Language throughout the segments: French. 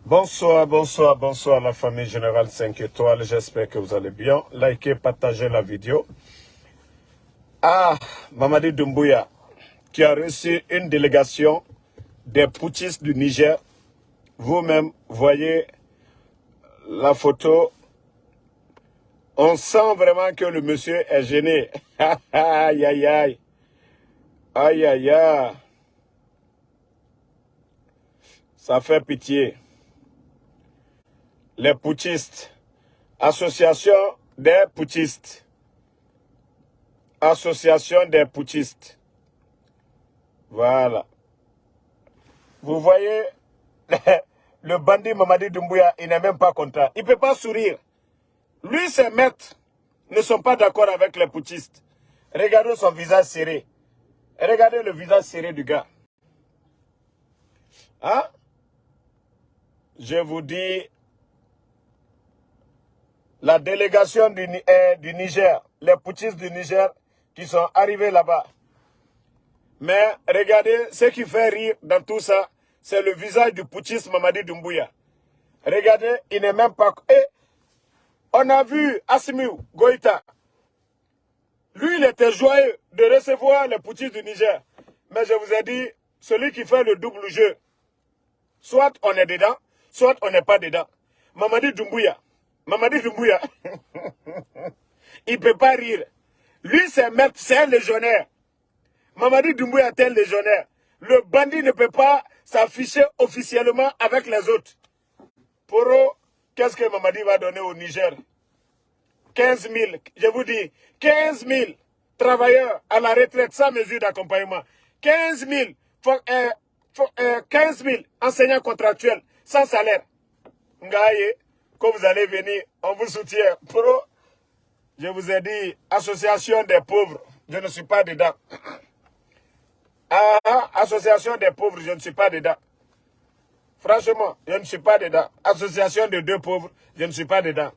Bonsoir, bonsoir, bonsoir la famille Générale 5 étoiles. J'espère que vous allez bien. Likez, partagez la vidéo. Mamadi Doumbouya, qui a reçu une délégation des putschistes du Niger. Vous-même voyez la photo. On sent vraiment que le monsieur est gêné. Aïe, aïe, aïe. Aïe, aïe, aïe. Ça fait pitié. Les putschistes. Association des putschistes. Association des putschistes. Voilà. Vous voyez, le bandit Mamadi Doumbouya, il n'est même pas content. Il ne peut pas sourire. Lui, ses maîtres ne sont pas d'accord avec les putschistes. Regardez son visage serré. Regardez le visage serré du gars. Hein? Je vous dis, la délégation du Niger, les putschistes du Niger qui sont arrivés là-bas. Mais regardez, ce qui fait rire dans tout ça, c'est le visage du putschiste Mamadi Doumbouya. Regardez, il n'est même pas... Et on a vu Assimi Goïta. Lui, il était joyeux de recevoir les putschistes du Niger. Mais je vous ai dit, celui qui fait le double jeu, soit on est dedans, soit on n'est pas dedans. Mamadi Doumbouya, il ne peut pas rire. Lui, c'est maître, c'est un légionnaire. Mamadi Doumbouya est un légionnaire. Le bandit ne peut pas s'afficher officiellement avec les autres. Pour eux, qu'est-ce que Mamadi va donner au Niger? 15 000, je vous dis, 15 000 travailleurs à la retraite sans mesure d'accompagnement. 15 000 enseignants contractuels sans salaire. Ngaye, quand vous allez venir, on vous soutient. Pro, je vous ai dit, association des pauvres, je ne suis pas dedans. Association des pauvres, je ne suis pas dedans. Franchement, je ne suis pas dedans. Association de deux pauvres, je ne suis pas dedans.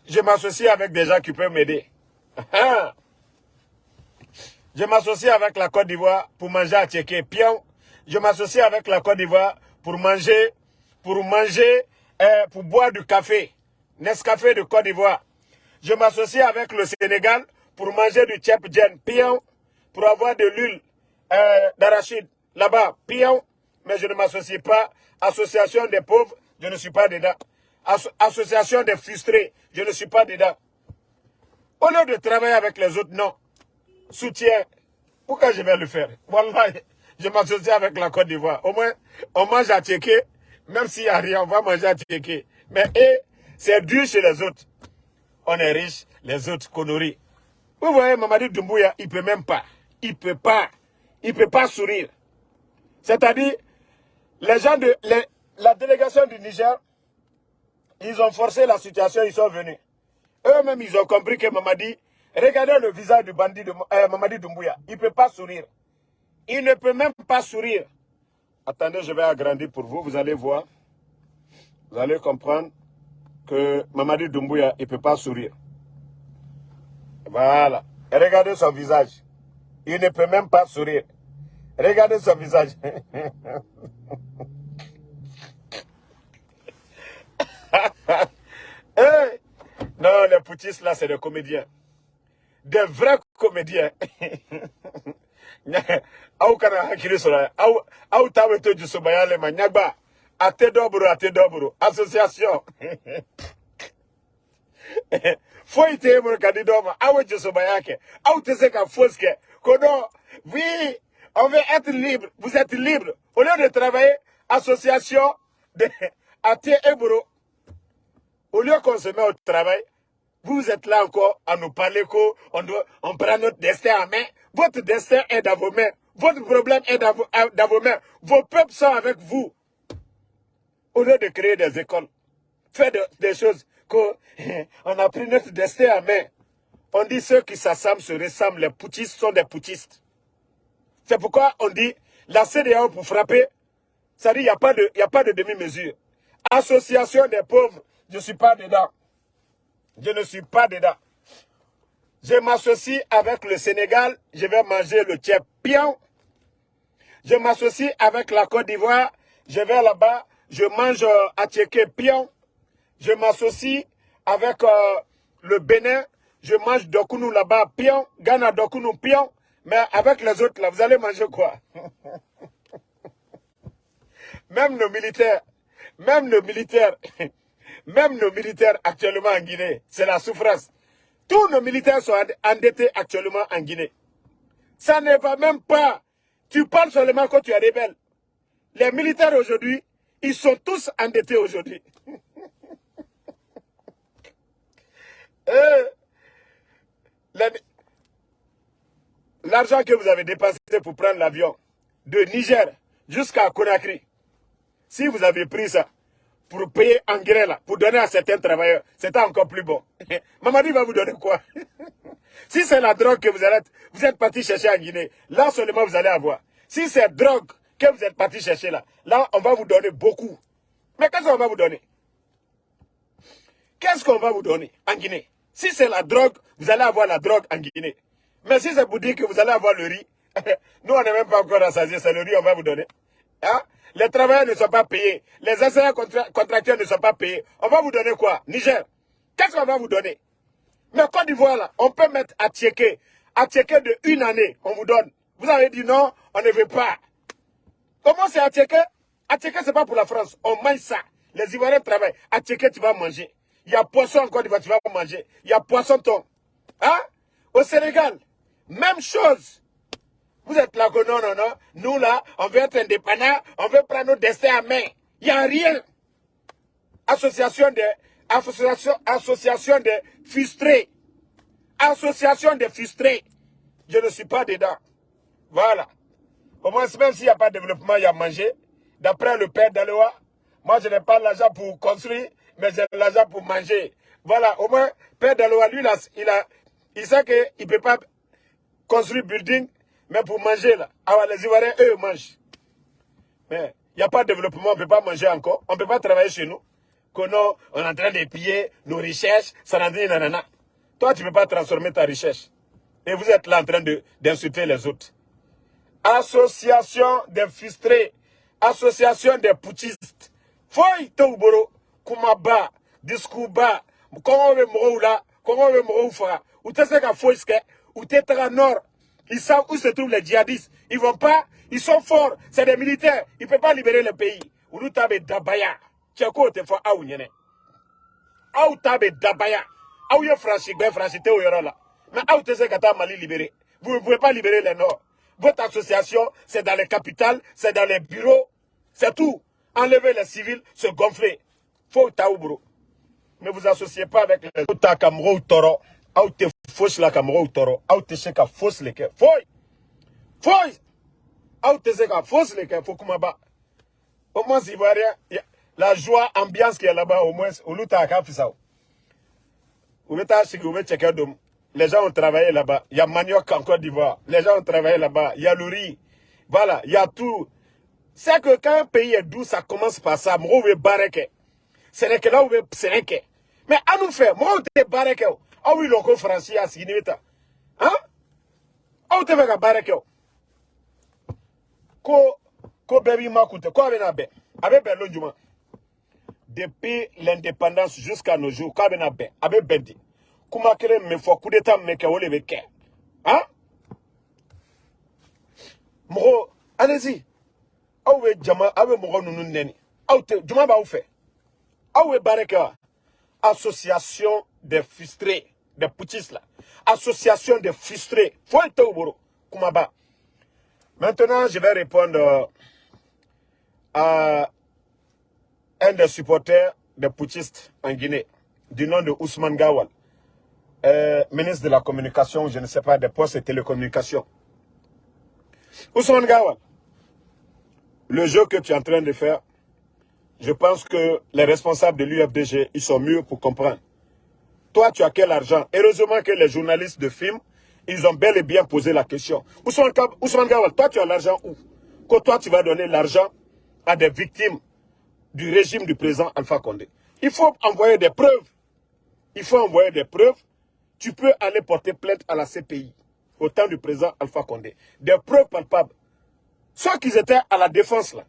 Je m'associe avec des gens qui peuvent m'aider. Je m'associe avec la Côte d'Ivoire pour manger à Tchéké, pion. Je m'associe avec la Côte d'Ivoire pour boire du café. Nescafé de Côte d'Ivoire. Je m'associe avec le Sénégal pour manger du tchèp-djen, pion. Pour avoir de l'huile d'arachide là-bas, pion. Mais je ne m'associe pas. Association des pauvres, je ne suis pas dedans. Association des frustrés, je ne suis pas dedans. Au lieu de travailler avec les autres, non. Soutien. Pourquoi je vais le faire? Wallah, je m'associe avec la Côte d'Ivoire. Au moins, on mange à Tchéké. Même s'il n'y a rien, on va manger à Tchéké. Mais c'est dur chez les autres. On est riche, les autres conneries. Vous voyez, Mamadi Doumbouya, il ne peut même pas. Il ne peut pas. Il ne peut pas sourire. C'est-à-dire, les gens de la délégation du Niger, ils ont forcé la situation, ils sont venus. Eux-mêmes, ils ont compris que Mamadi, regardez le visage du bandit de Mamadi Doumbouya. Il ne peut pas sourire. Il ne peut même pas sourire. Attendez, je vais agrandir pour vous, vous allez voir. Vous allez comprendre que Mamadi Doumbouya, il ne peut pas sourire. Voilà. Et regardez son visage. Il ne peut même pas sourire. Regardez son visage. Hey! Non, les putschistes là, c'est des comédiens. Des vrais comédiens. Aou kana hakiri sora. Aou taweto jusobayale manyagba. Ate dobro. Association. Faut ite mo kadidoma. Aou jusobayake. Aou teseka foske. Kono, oui, on veut être libre. Vous êtes libre. Au lieu de travailler, association de Ate Ebro. Au lieu qu'on se met au travail, vous êtes là encore à nous parler qu'on prend notre destin en main. Votre destin est dans vos mains. Votre problème est dans vos mains. Vos peuples sont avec vous. Au lieu de créer des écoles, faites des choses qu'on a pris notre destin en main. On dit ceux qui s'assemblent se ressemblent. Les putschistes sont des putschistes. C'est pourquoi on dit la CEDEAO pour frapper, ça dit il n'y a pas de demi-mesure. Association des pauvres, je ne suis pas dedans. Je ne suis pas dedans. Je m'associe avec le Sénégal, je vais manger le tchèp pion. Je m'associe avec la Côte d'Ivoire, je vais là-bas je mange à Tchéké Pion, je m'associe avec le Bénin, je mange Dokounou là-bas, Pion, Ghana Dokounou Pion, mais avec les autres là, vous allez manger quoi? Même nos militaires, même nos militaires, même nos militaires actuellement en Guinée, c'est la souffrance. Tous nos militaires sont endettés actuellement en Guinée. Ça ne va même pas. Tu parles seulement quand tu es rebelle. Les militaires aujourd'hui, ils sont tous endettés aujourd'hui. L'argent que vous avez dépensé pour prendre l'avion de Niger jusqu'à Conakry, si vous avez pris ça pour payer engrais là, pour donner à certains travailleurs, c'est encore plus bon. Mamadi va vous donner quoi? Si c'est la drogue que vous êtes parti chercher en Guinée, là seulement vous allez avoir. Si c'est drogue que vous êtes parti chercher là, là on va vous donner beaucoup. Mais qu'est-ce qu'on va vous donner? Qu'est-ce qu'on va vous donner en Guinée? Si c'est la drogue, vous allez avoir la drogue en Guinée. Mais si c'est pour dire que vous allez avoir le riz, nous on n'est même pas encore rassasiés, c'est le riz qu'on va vous donner. Hein? Les travailleurs ne sont pas payés, les enseignants contractuels ne sont pas payés. On va vous donner quoi? Niger, qu'est-ce qu'on va vous donner? Mais Côte d'Ivoire là, on peut mettre à checker de une année, on vous donne. Vous avez dit non, on ne veut pas. Comment c'est à checker? À checker, c'est pas pour la France, on mange ça. Les Ivoiriens travaillent, à checker tu vas manger. Il y a poisson en Côte d'Ivoire, tu vas manger. Il y a poisson thon. Hein? Au Sénégal, même chose. Vous êtes là que non, non, non. Nous là, on veut être indépendants, on veut prendre nos destins à main. Il n'y a rien. Association des frustrés. Association des frustrés. Je ne suis pas dedans. Voilà. Au moins, même s'il n'y a pas de développement, il y a manger. D'après le père d'Aloa, moi je n'ai pas l'argent pour construire, mais j'ai l'argent pour manger. Voilà. Au moins, père d'Aloa, lui, il sait qu'il ne peut pas construire building, mais pour manger là. Alors les Ivoiriens, eux, mangent. Mais il n'y a pas de développement, on ne peut pas manger encore. On ne peut pas travailler chez nous. Que non, on est en train de piller nos recherches, ça n'a dit nanana. Toi, tu ne peux pas transformer ta recherche. Et vous êtes là en train d'insulter les autres. Association des frustrés. Association des putschistes. Foy Touboro, Kumaba, Diskuba, Kongo Moula, Kongo Moufa, ou Tesseka Foiske, ou Tetra Nord. Ils savent où se trouvent les djihadistes. Ils vont pas, ils sont forts, c'est des militaires. Ils ne peuvent pas libérer le pays. Ou nous tabe Dabaya. Tchako te fa aounyene. Aou tabe Dabaya. Aou ye franchi, ben franchi te oyora là. Mais aou te se kata Mali libéré. Vous ne pouvez pas libérer les Nord. Votre association, c'est dans les capitales, c'est dans les bureaux, c'est tout. Enlever les civils, se gonfler. Faut taoubro. Ne vous associez pas avec les autres Kamro Toro. Aou te fausse la Kamro Toro. Aou te seka fausse les kè. Foy. Foy. Aou te seka fausse les kè. Faut kumaba. Au moins, Ivoirien, la joie, ambiance qui est là-bas, au moins, au Louta à Kafisao. Les gens ont travaillé là-bas. Il y a manioc en Côte d'Ivoire. Les gens ont travaillé là-bas. Il y a le riz. Voilà, il y a tout. C'est que quand un pays est doux, ça commence par ça. Moi, je barreke. C'est que là où c'est que. Mais à nous faire, moi, je barreke. Ah oui, le français à Sinimita. Hein? Ah, tu veux barreke. Ko baby makute. Ko abenabe. Abe l'onjuma. Depuis l'indépendance jusqu'à nos jours, ko abenabe. Abe bendi. Comment créer me faut coup d'état me que ole beke. Hein? Moro, allez-y. Awe jama, awe moro nunu neni. Awe te, jama ba ou fait. Awe bareka. Association des frustrés, des putschistes là. Association des frustrés. Faut être au boro. Kumaba. Maintenant, je vais répondre à un des supporters des putschistes en Guinée, du nom de Ousmane Gawal. Ministre de la communication, je ne sais pas, des postes et télécommunications. Ousmane Gawal, le jeu que tu es en train de faire, je pense que les responsables de l'UFDG, ils sont mieux pour comprendre. Toi, tu as quel argent? Heureusement que les journalistes de films, ils ont bel et bien posé la question. Ousmane Gawal, toi, tu as l'argent où? Que toi, tu vas donner l'argent à des victimes du régime du président Alpha Condé. Il faut envoyer des preuves. Il faut envoyer des preuves. Tu peux aller porter plainte à la CPI au temps du président Alpha Condé. Des preuves palpables. Ceux qui étaient à la défense là,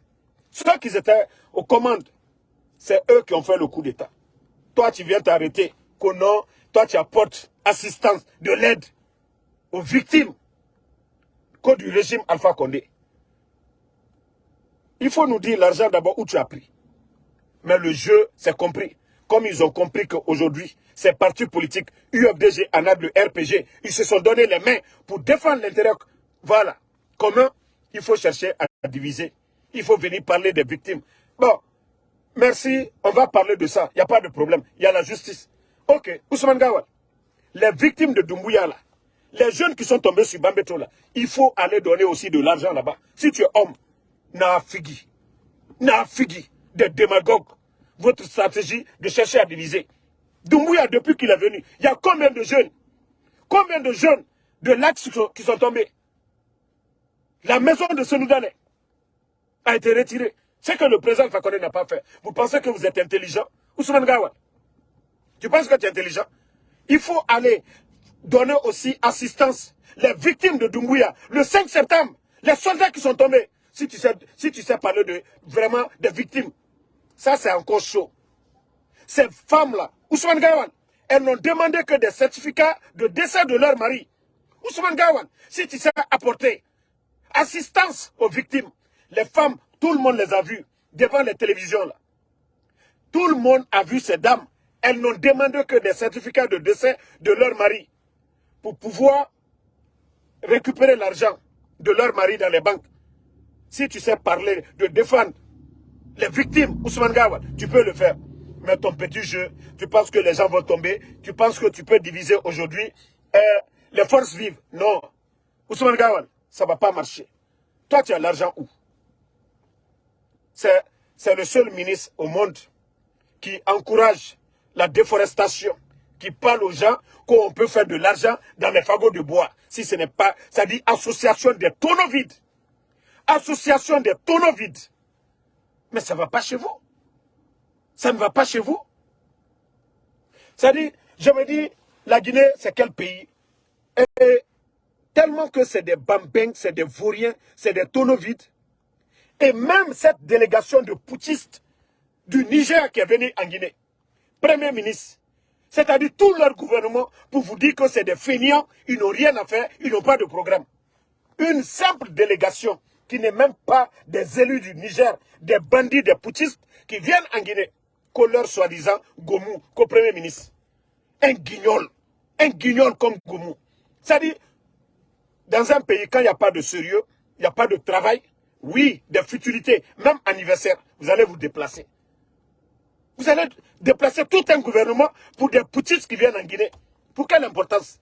Ceux qui étaient aux commandes, c'est eux qui ont fait le coup d'État. Toi, tu viens t'arrêter. Que non, toi, tu apportes assistance, de l'aide aux victimes que du régime Alpha Condé. Il faut nous dire l'argent d'abord où tu as pris. Mais le jeu, c'est compris. Comme ils ont compris qu'aujourd'hui, ces partis politiques, UFDG, ANAD, le RPG, ils se sont donné les mains pour défendre l'intérêt. Voilà. Comment il faut chercher à diviser. Il faut venir parler des victimes. Bon, merci, on va parler de ça. Il n'y a pas de problème. Il y a la justice. Ok, Ousmane Gawal, les victimes de Doumbouya, là, les jeunes qui sont tombés sur Bambeto, là, il faut aller donner aussi de l'argent là-bas. Si tu es homme, n'a figi, des démagogues, votre stratégie de chercher à diviser. Doumbouya, depuis qu'il est venu, il y a combien de jeunes de l'axe qui sont tombés? La maison de Senoudane a été retirée. C'est que le président Fakonde n'a pas fait. Vous pensez que vous êtes intelligent? Ousmane Gawal, tu penses que tu es intelligent? Il faut aller donner aussi assistance. Les victimes de Doumbouya, le 5 septembre, les soldats qui sont tombés. Si tu sais parler de vraiment des victimes, ça c'est encore chaud. Ces femmes-là, Ousmane Gawal, elles n'ont demandé que des certificats de décès de leur mari. Ousmane Gawal, si tu sais apporter assistance aux victimes, les femmes, tout le monde les a vues devant les télévisions là. Tout le monde a vu ces dames. Elles n'ont demandé que des certificats de décès de leur mari pour pouvoir récupérer l'argent de leur mari dans les banques. Si tu sais parler de défendre les victimes, Ousmane Gawal, tu peux le faire. Mais ton petit jeu, tu penses que les gens vont tomber, tu penses que tu peux diviser aujourd'hui les forces vives. Non. Ousmane Gawal, ça ne va pas marcher. Toi, tu as l'argent où? C'est le seul ministre au monde qui encourage la déforestation, qui parle aux gens qu'on peut faire de l'argent dans les fagots de bois. Si ce n'est pas, ça dit association des tonneaux vides. Association des tonneaux vides. Mais ça ne va pas chez vous. Ça ne va pas chez vous. Ça dit, je me dis, la Guinée, c'est quel pays? Et tellement que c'est des bambins, c'est des vauriens, c'est des tonneaux vides. Et même cette délégation de putschistes du Niger qui est venue en Guinée, Premier ministre, c'est-à-dire tout leur gouvernement, pour vous dire que c'est des fainéants, ils n'ont rien à faire, ils n'ont pas de programme. Une simple délégation qui n'est même pas des élus du Niger, des bandits, des putschistes qui viennent en Guinée, que leur soi-disant Gomou, qu'au Premier ministre. Un guignol comme Gomou. C'est-à-dire, dans un pays, quand il n'y a pas de sérieux, il n'y a pas de travail, oui, des futilités, même anniversaire, vous allez vous déplacer. Vous allez déplacer tout un gouvernement pour des putschistes qui viennent en Guinée. Pour quelle importance?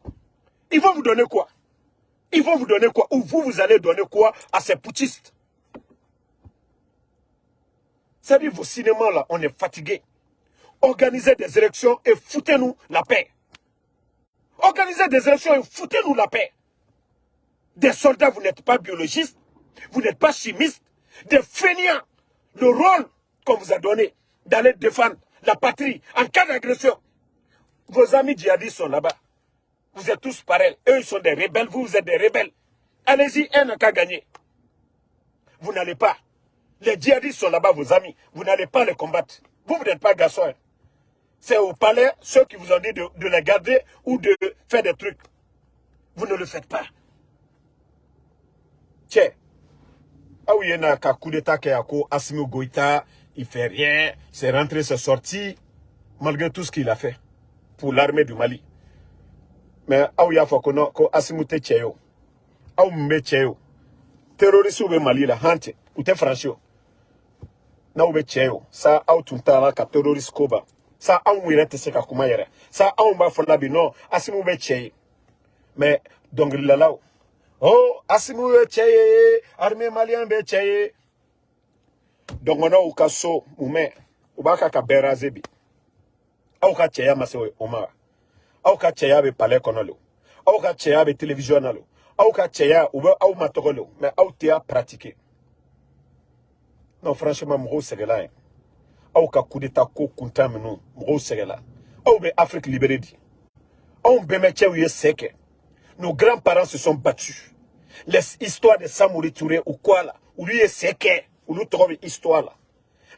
Ils vont vous donner quoi? Ils vont vous donner quoi? Ou vous allez donner quoi à ces putschistes? C'est-à-dire, vos cinémas là, on est fatigués. Organisez des élections et foutez-nous la paix. Organisez des élections et foutez-nous la paix. Des soldats, vous n'êtes pas biologistes, vous n'êtes pas chimistes, des fainéants. Le rôle qu'on vous a donné d'aller défendre la patrie en cas d'agression. Vos amis djihadistes sont là-bas. Vous êtes tous pareils. Eux, ils sont des rebelles, vous êtes des rebelles. Allez-y, un n'a qu'à gagner. Vous n'allez pas. Les djihadistes sont là-bas, vos amis. Vous n'allez pas les combattre. Vous n'êtes pas garçons. C'est au palais, ceux qui vous ont dit de les garder ou de faire des trucs. Vous ne le faites pas. Tiens. Ah oui, il y a un coup d'état qui a Assimi Goïta, il fait rien, c'est rentré, c'est sorti, malgré tout ce qu'il a fait pour l'armée du Mali. Mais ah oui, il faut que Assimi te tchèyo, ah oui, me tchèyo, terroriste au Mali la hante, ou te franchio, na ou me tchèyo, ça ah tout le temps ka terroriste koba, ça ah oui rete se ka kuma yere, ça ah on va faire la bino, Assimi me tchèyo, mais donc là là. Oh, Assimi be tchèye, armée malien be tchèye. Donc on a au cas ou mais ou baka ka berazebi. Au ka tchèya masewe Omar. Au ka tchèya be palais konolo. Au ka tchèya be télévision nalo. Au ka tchèya ou au matogolo, mais au théa pratiquer. Non franchement mro segela. Au ka coup d'état ko kunta menu, mro segela. Au be Afrique libérée di. Au be meche ou seke. Nos grands-parents se sont battus. Les histoires de Samori Touré ou quoi là, où lui est séqué. ulu togobe histoire la.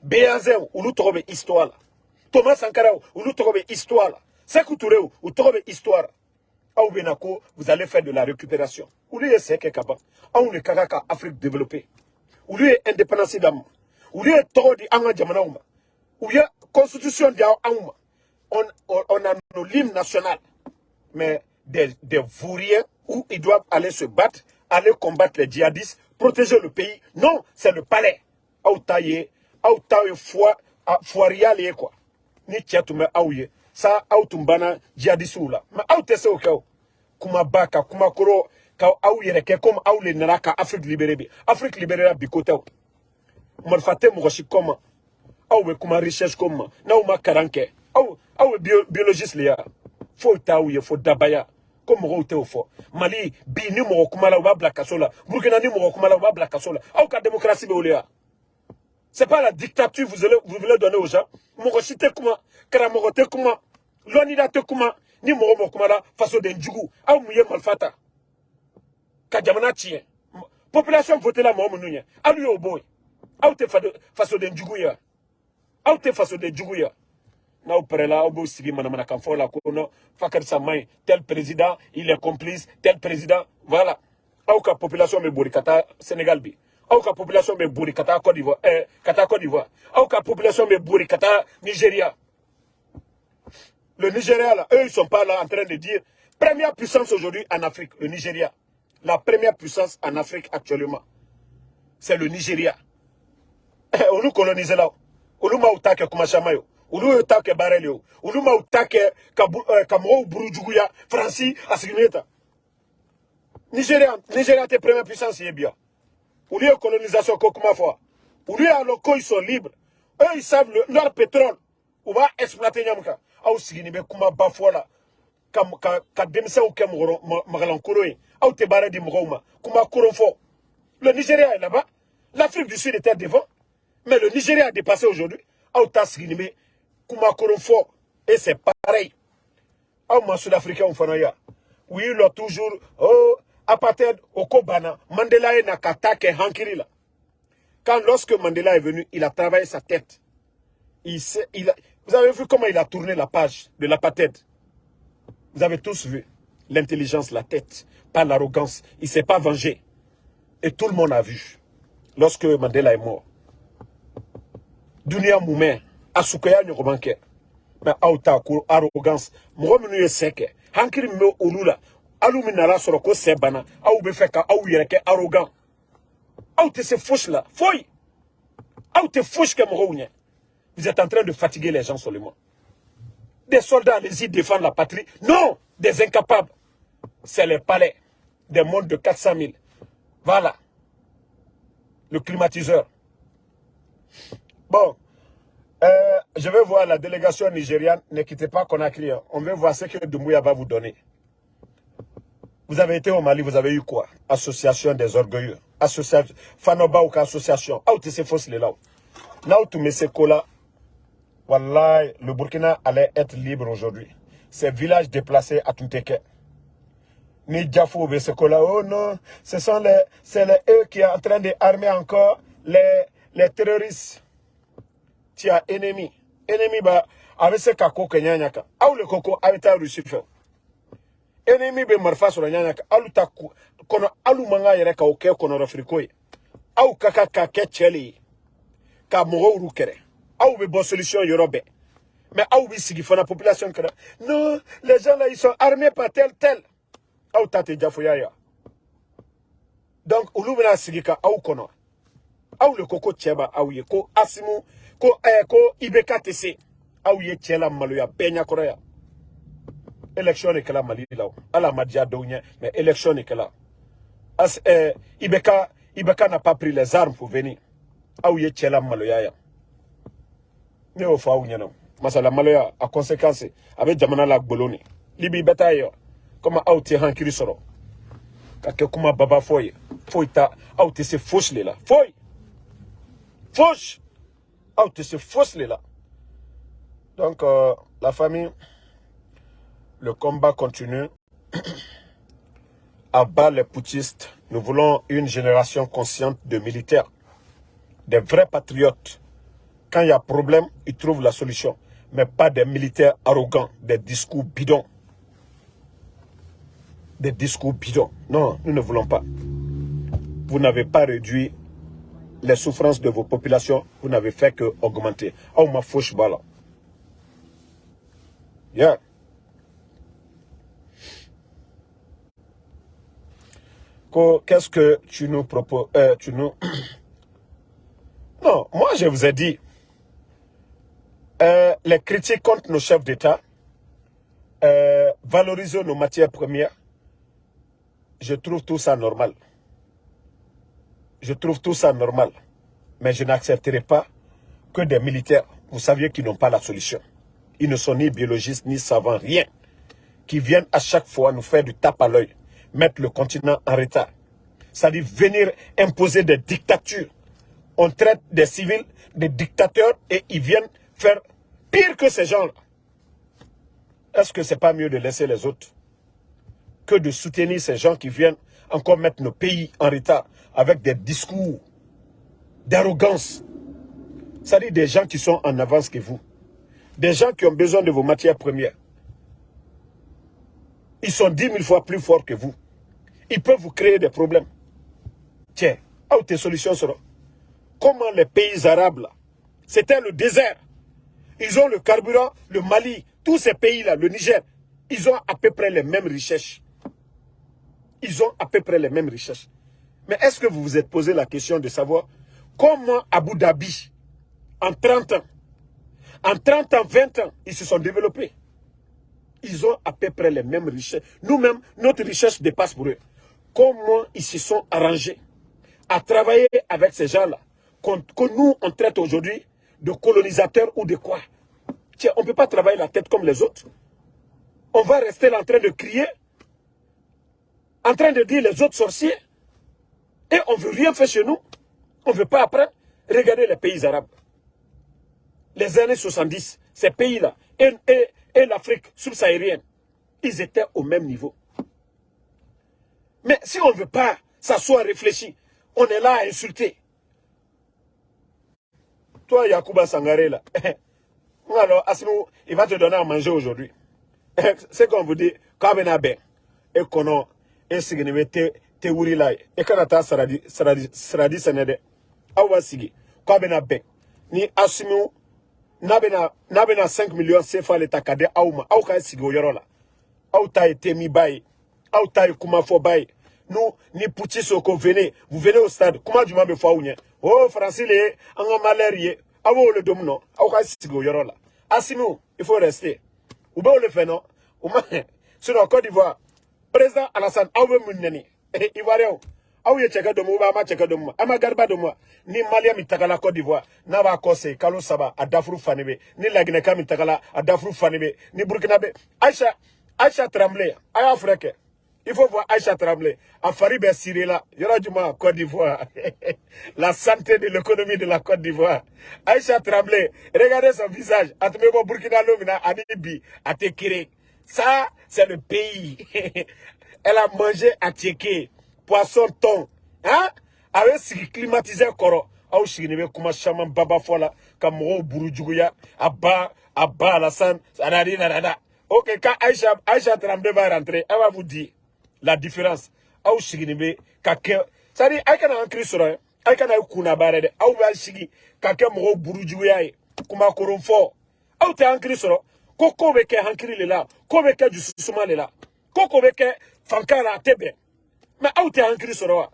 Béazin, ulu togobe histoire la. Thomas Sankara, ulu togobe histoire la. Sekou Touré, ulu togobe histoire la. Aou Benako, vous allez faire de la récupération. Ulu est seke kaba. Aou ne kakaka Afrique développée. Ulu est indépendance d'âme. Ulu est toro di anga jamana ouma. Ulu est constitution di aouma. On a nos hymnes nationales. Mais des vauriens où ils doivent aller se battre, aller combattre les djihadistes, protéger le pays. Non, c'est le palais. Aoutaye, foirial quoi. Ni tchatoume aouye. Ça, aoutumbana djihadistes là. Mais aoutese au kao. Kuma baka, kuma koro, kao aouyereke, comme aoule naraka, Afrique libérée. Afrique libérée, bikotao. Morfate mourochi comment. Aouwe kuma recherche comment. Naouma karanke. Aouwe biologiste léa. Faut taouye, faut dabaya. Comme Morote au fort. Mali, Bini Morokumala ou Blakasola. Burkina ni Morokumala ou Blakasola. Ou ka démocratie Béoléa. C'est pas la dictature vous voulez donner aux gens. Morochite Kuma, Karamorote Kuma, Lonidate Kuma, ni Morokumala, façon d'Endjougou. Ou Mouye Malfata. Kadjamana Tien. Population vote la Momounouye. Alu au boy. Ou te façon d'Endjougou ya. Ou te façon d'Endjougou ya. Now Perela, Obo Sigi Manamana Kamfola, Kono, Fakar Samay, tel président, il est complice, tel président, voilà. Aouka population me Bourikata, Sénégal bi. Aouka population me Bourikata, Côte d'Ivoire, Kata Côte d'Ivoire. Aouka population me Bourikata, Nigeria. Le Nigeria, là, eux, ils sont pas là en train de dire, première puissance aujourd'hui en Afrique, le Nigeria. La première puissance en Afrique actuellement, c'est le Nigeria. On nous colonise là. On nous m'a que Kumachamayo. Ulu utake barelio. Ulu ma utake kamro burujuguya Franci asigneta. Nigeria te première puissance yebia. Ulu colonisation kokuma fois. Ulu aloko ils sont libres. Eux ils savent leur pétrole. On va exploiter nyamka. Au signibe kuma bafola. Ka demse ou kemoro magalankoroy. Au te bare di mroma. Kuma koronfo. Le Nigeria est là-bas. L'Afrique du Sud était devant. Mais le Nigeria a dépassé aujourd'hui. Au ta signibe Kuma Koronfo, et c'est pareil. En Sud-Africain, on fait oui, il a toujours, apartheid, Okobana, Mandela est nakata ke hankiri là. Quand lorsque Mandela est venu, il a travaillé sa tête. Vous avez vu comment il a tourné la page de l'apartheid. Vous avez tous vu l'intelligence, la tête, pas l'arrogance. Il ne s'est pas vengé. Et tout le monde a vu. Lorsque Mandela est mort. Dunia Moumen. Asukaya nyokomanke. Mais auta ko arrogance. Mo menu yeseke. Hankiri me olula. Alumi nara soroko sebana. Au be feka au yereke arrogant. Au te se fauche là. Foy. Au te fauche que mo unye. Vous êtes en train de fatiguer les gens seulement. Des soldats allez-y défendre la patrie. Non, des incapables. C'est les palais des mondes de 400 000. Voilà. Le climatiseur. Bon. Je vais voir la délégation nigériane. Ne quittez pas Conakry. On veut voir ce que Doumbouya va vous donner. Vous avez été au Mali, vous avez eu quoi? Association des orgueilleux. Association. Fanoba ou association. Ah, tu sais, fausse les là. Là où tu mets ces colas, Wallah, le Burkina allait être libre aujourd'hui. Ces villages déplacés à Tunteke. Ni Diafou, ces colas. Oh non, c'est eux qui sont en train d'armer encore les terroristes. Tu as ennemi. Ennemi, bah, avec ce kako que nyanyaka. Ou le coco, avec ta Russie fait. Ennemi, be marfa sur la nyanyaka. Ou ta kono, alu manga yereka oke kono rafrikoye. Ou kaka kake cheli. Ka moro urukere. Ou be bonne solution yorobe. Mais ou be sigifona population kera. Non, les gens là, ils sont armés par tel. Ou ta te jafoyaya. Donc, ou l'ouvre la sigika, ou kono. Ou le coco tcheba, ou ye ko asimu. Ko Ibeka TC aouye tchela maloya penya korea élection est là Mali là ala madia dounya mais élection est là Ibeka n'a pas pris les armes pour venir aouye tchela maloya ya ne o fa ounya non masala maloya a conséquence avec jamana la boloni libi beta yo comme auti hankiri soro ka ke kuma baba foy ta auti se fauche là fauche. Oh, tu se fausses là. Donc, la famille, le combat continue. À bas les putschistes, nous voulons une génération consciente de militaires. des vrais patriotes. Quand il y a problème, ils trouvent la solution. Mais pas des militaires arrogants, des discours bidons. Des discours bidons. Non, nous ne voulons pas. Vous n'avez pas réduit les souffrances de vos populations. Vous n'avez fait que augmenter. Oh, ma fauche bala. Yeah. Qu'est-ce que tu nous proposes? Non, moi je vous ai dit, les critiques contre nos chefs d'État, valoriser nos matières premières, je trouve tout ça normal. Je trouve tout ça normal. Mais je n'accepterai pas que des militaires, vous saviez qu'ils n'ont pas la solution. Ils ne sont ni biologistes, ni savants, rien. Qui viennent à chaque fois nous faire du tape à l'œil, mettre le continent en retard. C'est-à-dire venir imposer des dictatures. On traite des civils, des dictateurs, et ils viennent faire pire que ces gens-là. Est-ce que c'est pas mieux de laisser les autres que de soutenir ces gens qui viennent encore mettre nos pays en retard avec des discours d'arrogance? C'est-à-dire des gens qui sont en avance que vous. Des gens qui ont besoin de vos matières premières. Ils sont 10 000 fois plus forts que vous. Ils peuvent vous créer des problèmes. Tiens, où tes solutions seront? Comment les pays arabes là, c'était le désert. Ils ont le carburant, le Mali, tous ces pays-là, le Niger, ils ont à peu près les mêmes richesses. Ils ont à peu près les mêmes richesses. Mais est-ce que vous vous êtes posé la question de savoir comment Abu Dhabi, en 30 ans, 20 ans, ils se sont développés? Ils ont à peu près les mêmes richesses. Nous-mêmes, notre richesse dépasse pour eux. Comment ils se sont arrangés à travailler avec ces gens-là, que nous, on traite aujourd'hui de colonisateurs ou de quoi? Tiens, on ne peut pas travailler la tête comme les autres. On va rester là en train de crier, en train de dire les autres sorciers, et on ne veut rien faire chez nous. On ne veut pas apprendre. Regardez les pays arabes. Les années 70, ces pays-là, et l'Afrique subsaharienne, ils étaient au même niveau. Mais si on ne veut pas s'asseoir, réfléchir, on est là à insulter. Toi, Yacouba Sangaré, là, alors, Asmou, il va te donner à manger aujourd'hui. C'est qu'on vous dit, Kabenabe, et qu'on a, et signé, te wuri là, et quand on a saradi senede, awa sigi, Kabenabe, ni Asmou, nabena 5 millions CFA l'État kade, aouma, aouka sigi au yorola, aouta été mi baye, aouta kumafo baye. Nous, ni Pouti Soko, venez, vous venez au stade. Comment du m'avez fait? Oh, Francis, on a malheur. Ah, vous le domino. Ah, vous avez yorola. Asimou, il faut rester. Ou bien, le fait, non? Ou bien, sur la Côte d'Ivoire, président Alassane, ah, vous m'avez Ivoirien. Ah, vous avez checké de moi, ou bien, checké de moi. Ah, ma garba de moi. Ni Malia mitakala Côte d'Ivoire. Nava Kose, Kalo Saba, à Dafrou Fanebe. Ni Lagineka mitakala, à Dafrou Fanebe. Ni Burkinabe. Aïcha Tremblay, Aïa Freke. Il faut voir Aïcha Tremblay. À Faribé Sirela, il y aura du moins Côte d'Ivoire. La santé de l'économie de la Côte d'Ivoire. Aïcha Tremblay, regardez son visage. Atumebo Burkina Lomina, Adibi, Atekere. Ça, c'est le pays. Elle a mangé à Tchéké, poisson thon. Hein? Avec ce qui climatisait le corps. Aou Chignibe, Kuma Chaman Baba Fola, Kamoro Burujouya, Abba, Alassane, Sarari, Narada. Ok, quand Aïcha Tremblay va rentrer, elle va vous dire la différence. Aou Chignibe, Kake. C'est-à-dire, Aïka n'a un cri sur un, Aïka n'a eu Kunabarede, Aou Chigi, Kake Moro Burujouya, Kuma Koronfo. Aou t'es un cri sur un, Koko Beke Hankri là, Koko Beke du Soussouma là, Koko Beke Fankara Tebe. Mais Aou t'es un cri sur un.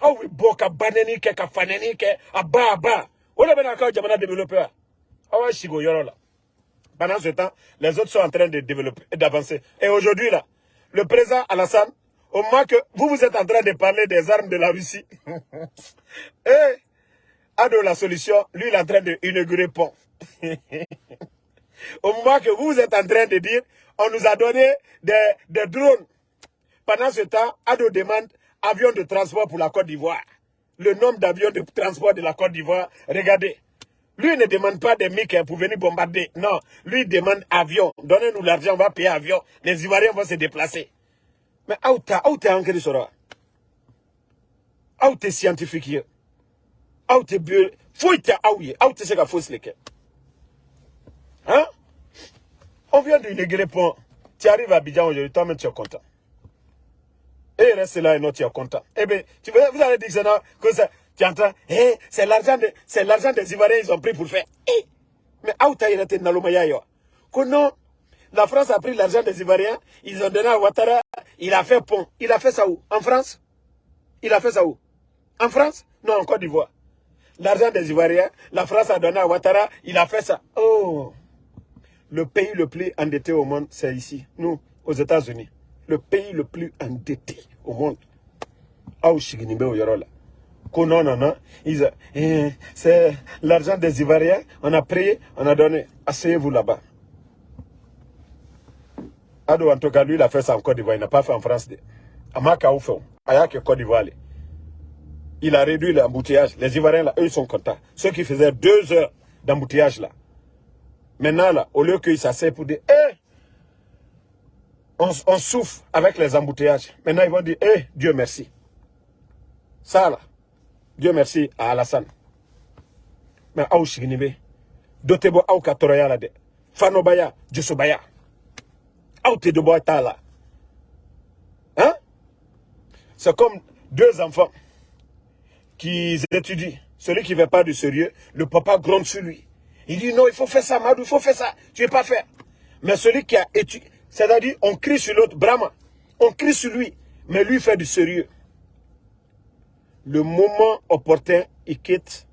Aou Boka Baneni, Keka Faneni, Abba. On a bien encore Jamana développeur. Aou Chigo Yorola. Pendant ce temps, les autres sont en train de développer et d'avancer. Et aujourd'hui, là, le président Alassane, au moment que vous êtes en train de parler des armes de la Russie, et Ado la solution, lui, il est en train d'inaugurer pont. Au moment que vous êtes en train de dire, on nous a donné des drones. Pendant ce temps, Ado demande avion de transport pour la Côte d'Ivoire. Le nombre d'avions de transport de la Côte d'Ivoire, regardez. Lui ne demande pas des MiG pour venir bombarder. Non, lui demande avion. Donnez-nous l'argent, on va payer avion. Les Ivoiriens vont se déplacer. Mais où t'es engagé sur ça? Où t'es scientifique? Où t'es Faut te aouye. Aou te seka fausse lesquels. Hein? On vient d'inaugurer pont. Tu arrives à Abidjan aujourd'hui, toi-même tu es content. Et il reste là et non, tu es content. Eh bien, vous allez dire que c'est non, que ça, tu entends, eh, c'est l'argent des Ivoiriens, ils ont pris pour faire. Eh, mais où t'as été dans l'Omaya? Que non, la France a pris l'argent des Ivoiriens, ils ont donné à Ouattara, il a fait pont. Il a fait ça où? En France? Il a fait ça où? En France? Non, en Côte d'Ivoire. L'argent des Ivoiriens, la France a donné à Ouattara, il a fait ça. Oh! Le pays le plus endetté au monde, c'est ici, nous, aux États-Unis. Le pays le plus endetté au monde. C'est l'argent des Ivoiriens, on a pris, on a donné. Asseyez-vous là-bas. Ado, en tout cas, lui, il a fait ça en Côte d'Ivoire, il n'a pas fait en France. Il a réduit l'embouteillage. Les Ivoiriens, là, eux, ils sont contents. Ceux qui faisaient 2 heures d'embouteillage, là. Maintenant, là, au lieu qu'ils s'asseyent pour dire, eh, on souffre avec les embouteillages. Maintenant, ils vont dire, eh, Dieu merci. Ça, là, Dieu merci à Alassane. Mais, aou shiginibe, dotebo aou katoroya là de, fanobaya, jusobaya. Aou te debo ta là. Hein? C'est comme 2 enfants qui étudient. Celui qui ne veut pas du sérieux, le papa gronde sur lui. Il dit non, il faut faire ça, Madou, il faut faire ça. Tu ne veux pas faire. Mais celui qui a étudié, c'est-à-dire, on crie sur l'autre, Brahma. On crie sur lui, mais lui fait du sérieux. Le moment opportun, il quitte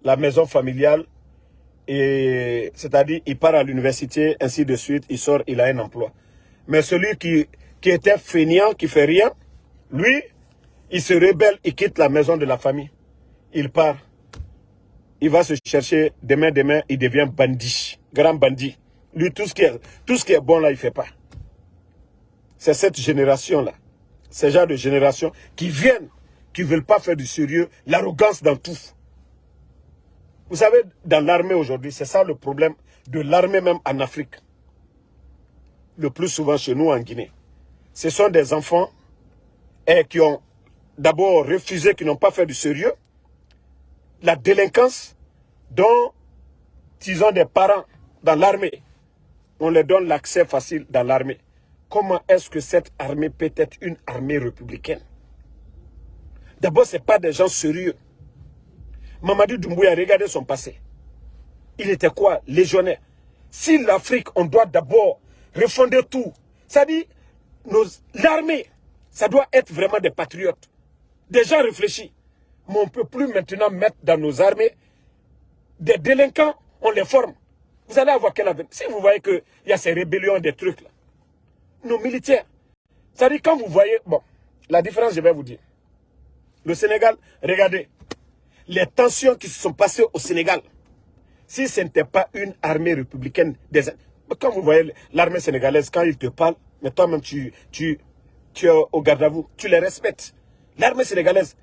la maison familiale, et c'est-à-dire, il part à l'université, ainsi de suite, il sort, il a un emploi. Mais celui qui était feignant, qui fait rien, lui, il se rebelle, il quitte la maison de la famille. Il part. Il va se chercher, demain, il devient bandit, grand bandit. Lui, tout ce qui est bon là, il ne fait pas. C'est cette génération-là, ces gens de génération qui viennent, qui ne veulent pas faire du sérieux, l'arrogance dans tout. Vous savez, dans l'armée aujourd'hui, c'est ça le problème de l'armée même en Afrique. Le plus souvent chez nous en Guinée. Ce sont des enfants qui ont d'abord refusé, qui n'ont pas fait du sérieux. La délinquance dont ils ont des parents dans l'armée. On leur donne l'accès facile dans l'armée. Comment est-ce que cette armée peut être une armée républicaine? D'abord, ce n'est pas des gens sérieux. Mamadou Doumbouya, regardez son passé. Il était quoi? Légionnaire. Si l'Afrique, on doit d'abord refonder tout. Ça dit, l'armée, ça doit être vraiment des patriotes. Des gens réfléchis. Mais on ne peut plus maintenant mettre dans nos armées des délinquants, on les forme. Vous allez avoir quel avenir? Si vous voyez qu'il y a ces rébellions, des trucs là. Nos militaires. Ça dit, quand vous voyez, bon, la différence, je vais vous dire. Le Sénégal, regardez, les tensions qui se sont passées au Sénégal, si ce n'était pas une armée républicaine, quand vous voyez l'armée sénégalaise, quand ils te parlent, mais toi-même, tu es au garde à vous, tu les respectes. L'armée sénégalaise,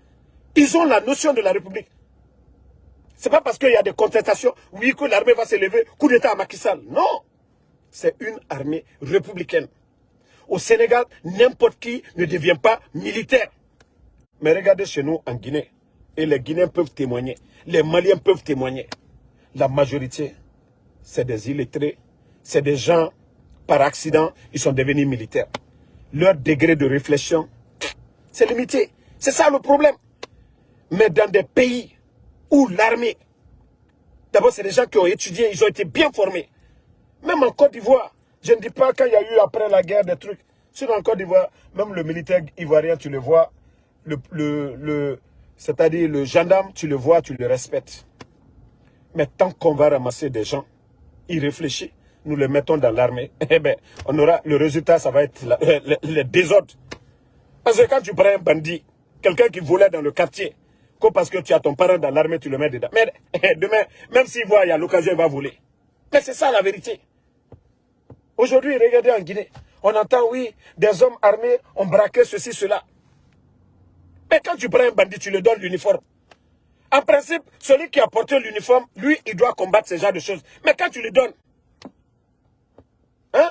ils ont la notion de la République. Ce n'est pas parce qu'il y a des contestations, oui, que l'armée va se lever, coup d'État à Macky Sall. Non, c'est une armée républicaine. Au Sénégal, n'importe qui ne devient pas militaire. Mais regardez chez nous en Guinée, et les Guinéens peuvent témoigner, les Maliens peuvent témoigner. La majorité, c'est des illettrés, c'est des gens, par accident, ils sont devenus militaires. Leur degré de réflexion, c'est limité. C'est ça le problème. Mais dans des pays où l'armée, d'abord c'est des gens qui ont étudié, ils ont été bien formés. Même en Côte d'Ivoire, je ne dis pas quand il y a eu après la guerre des trucs. Sinon en Côte d'Ivoire, même le militaire ivoirien, tu le vois, c'est-à-dire le gendarme, tu le vois, tu le respectes. Mais tant qu'on va ramasser des gens irréfléchis, nous les mettons dans l'armée, eh bien, on aura, le résultat, ça va être le désordre. Parce que quand tu prends un bandit, quelqu'un qui volait dans le quartier, que parce que tu as ton parent dans l'armée, tu le mets dedans. Mais demain, même s'il voit, il y a l'occasion, il va voler. Mais c'est ça la vérité. Aujourd'hui, regardez en Guinée, on entend, oui, des hommes armés ont braqué ceci, cela. Mais quand tu prends un bandit, tu lui donnes l'uniforme. En principe, celui qui a porté l'uniforme, lui, il doit combattre ce genre de choses. Mais quand tu lui donnes, hein?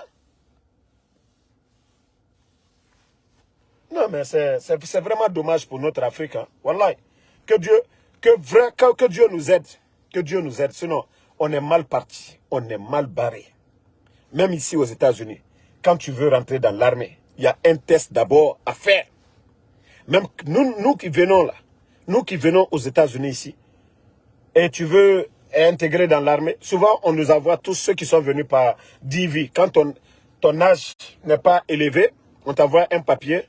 Non, mais c'est vraiment dommage pour notre Afrique. Hein. Wallahi. Que Dieu nous aide. Que Dieu nous aide. Sinon, on est mal parti. On est mal barré. Même ici aux États-Unis, quand tu veux rentrer dans l'armée, il y a un test d'abord à faire. Même nous qui venons là, nous qui venons aux États-Unis ici, et tu veux intégrer dans l'armée, souvent on nous envoie tous ceux qui sont venus par DV. Quand ton âge n'est pas élevé, on t'envoie un papier,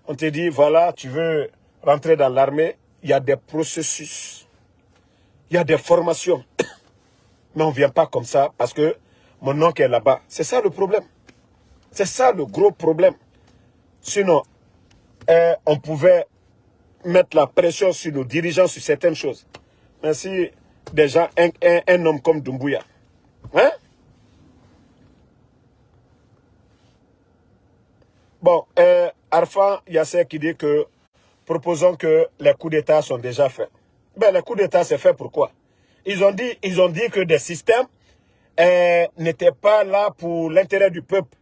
on te dit voilà, tu veux rentrer dans l'armée, il y a des processus, il y a des formations. Mais on ne vient pas comme ça parce que mon oncle est là-bas. C'est ça le problème. C'est ça le gros problème. Sinon, on pouvait mettre la pression sur nos dirigeants sur certaines choses. Mais si déjà un homme comme Doumbouya, hein? Bon, Arfan Yasser qui dit que proposons que les coups d'État sont déjà faits. Ben, les coups d'État, c'est fait pourquoi? Ils ont dit que des systèmes n'étaient pas là pour l'intérêt du peuple.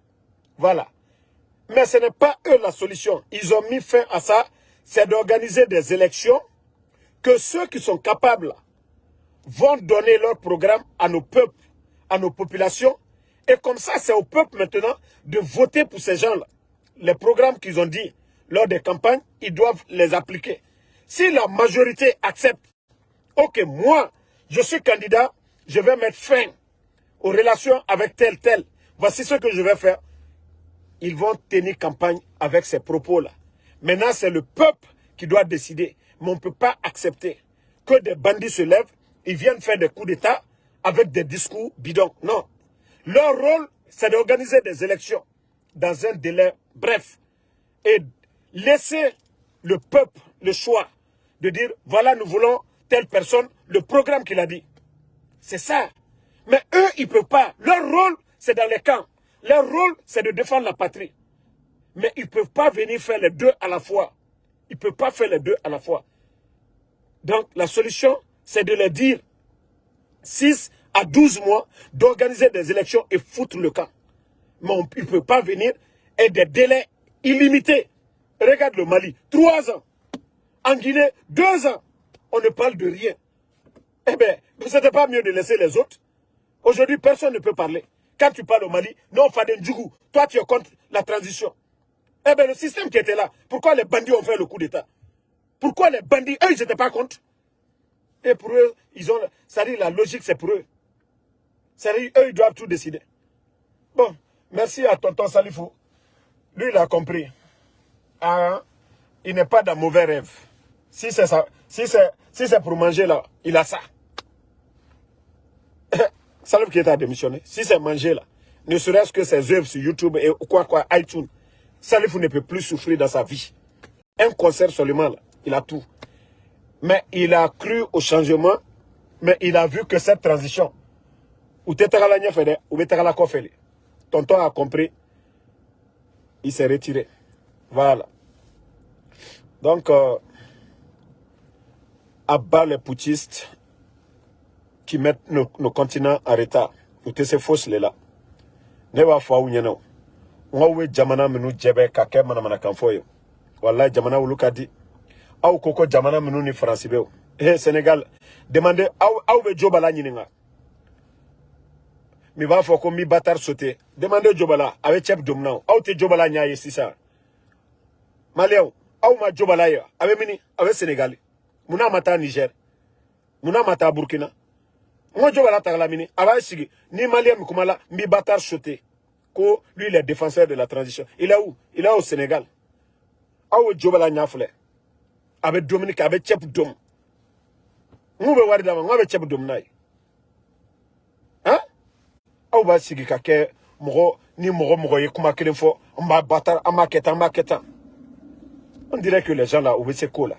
Voilà. Mais ce n'est pas eux la solution. Ils ont mis fin à ça. C'est d'organiser des élections que ceux qui sont capables vont donner leur programme à nos peuples, à nos populations. Et comme ça, c'est au peuple maintenant de voter pour ces gens-là. Les programmes qu'ils ont dit lors des campagnes, ils doivent les appliquer. Si la majorité accepte, ok, moi, je suis candidat, je vais mettre fin aux relations avec tel. Voici ce que je vais faire. Ils vont tenir campagne avec ces propos-là. Maintenant, c'est le peuple qui doit décider. Mais on ne peut pas accepter que des bandits se lèvent, ils viennent faire des coups d'État avec des discours bidons. Non. Leur rôle, c'est d'organiser des élections dans un délai bref. Et laisser le peuple le choix de dire, voilà, nous voulons telle personne, le programme qu'il a dit. C'est ça. Mais eux, ils ne peuvent pas. Leur rôle, c'est dans les camps. Leur rôle, c'est de défendre la patrie. Mais ils ne peuvent pas venir faire les deux à la fois. Ils ne peuvent pas faire les deux à la fois. Donc, la solution, c'est de leur dire 6 à 12 mois d'organiser des élections et foutre le camp. Mais ils ne peuvent pas venir et des délais illimités. Regarde le Mali, 3 ans. En Guinée, 2 ans. On ne parle de rien. Eh bien, ce n'était pas mieux de laisser les autres. Aujourd'hui, personne ne peut parler. Quand tu parles au Mali, non, Faden Djougou, toi tu es contre la transition. Eh bien, le système qui était là, pourquoi les bandits ont fait le coup d'État? Pourquoi les bandits, eux, ils n'étaient pas contre? Et pour eux, ça dit la logique, c'est pour eux. Ça dit, eux, ils doivent tout décider. Bon, merci à tonton Salifou. Lui, il a compris. Ah, il n'est pas dans mauvais rêve. Si c'est ça, si c'est pour manger là, il a ça. Salif qui est à démissionner. Si c'est manger là, ne serait-ce que ses œuvres sur YouTube et quoi, iTunes, Salif ne peut plus souffrir dans sa vie. Un concert seulement là, il a tout. Mais il a cru au changement, mais il a vu que cette transition, ou tonton a compris, il s'est retiré. Voilà. Donc, à bas les putschistes qui mettent nos continents en retard. Ou te se fausse les là. Ne va pas où y'en a. On va jamana menu djebe kake manamana kanfoyo. Wallahi jamana uluka di. Aou koko jamana menu ni francibé. Eh Sénégal, demandez aou be jobala nyininga. Mi va foko mi batar sauté. Demandez jobala avec chep domna. Aou te jobala nyaye si ça. Maléo, aou ma jobala ya. Avec mini, avec Sénégal. Muna mata Niger. Muna mata Burkina. Moi, je vais la mini. Ni Malien Moukoumala, mi bâtard sauté. Lui, il est défenseur de la transition. Il est où? Il est au Sénégal. Où est Djobala Nyafle? Avec Dominique, avec Tchep Dom. Nous, on va voir avec Tchep Dom. Hein? Où va Sigi Kake, ni Moro, Yekuma Kelenfo, on va battre, en maquetant. On dirait que les gens là, où c'est quoi là?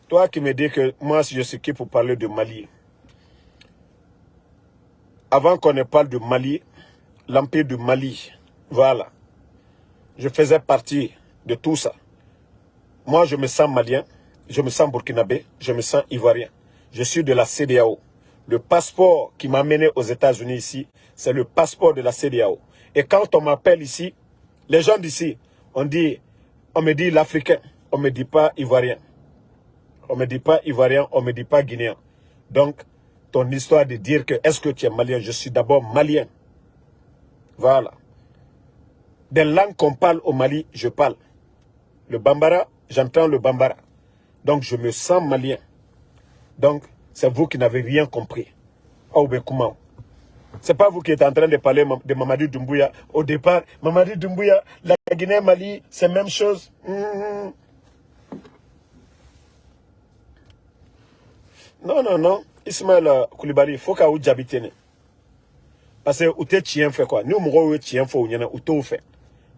Toi qui me dis que moi, je suis qui pour parler de Mali. Avant qu'on ne parle de Mali, l'empire du Mali, voilà. Je faisais partie de tout ça. Moi, je me sens malien, je me sens burkinabé, je me sens ivoirien. Je suis de la CEDEAO. Le passeport qui m'a mené aux États-Unis ici, c'est le passeport de la CEDEAO. Et quand on m'appelle ici, les gens d'ici, on me dit l'Africain. on ne me dit pas ivoirien. On ne me dit pas ivoirien, on ne me dit pas guinéen. Donc, ton histoire de dire que est-ce que tu es malien, je suis d'abord malien. Voilà. Des langues qu'on parle au Mali, je parle. Le bambara, j'entends le bambara. Donc, je me sens malien. Donc, c'est vous qui n'avez rien compris. Aoubekoumaou. C'est pas vous qui êtes en train de parler de Mamadou Doumbouya. Au départ, Mamadou Doumbouya, la Guinée-Mali, c'est la même chose. Non, non, non. Ismaël Koulibaly, il faut que vous habitez. Parce que vous êtes chien fait quoi? Nous, nous sommes chien fait ou tout fait.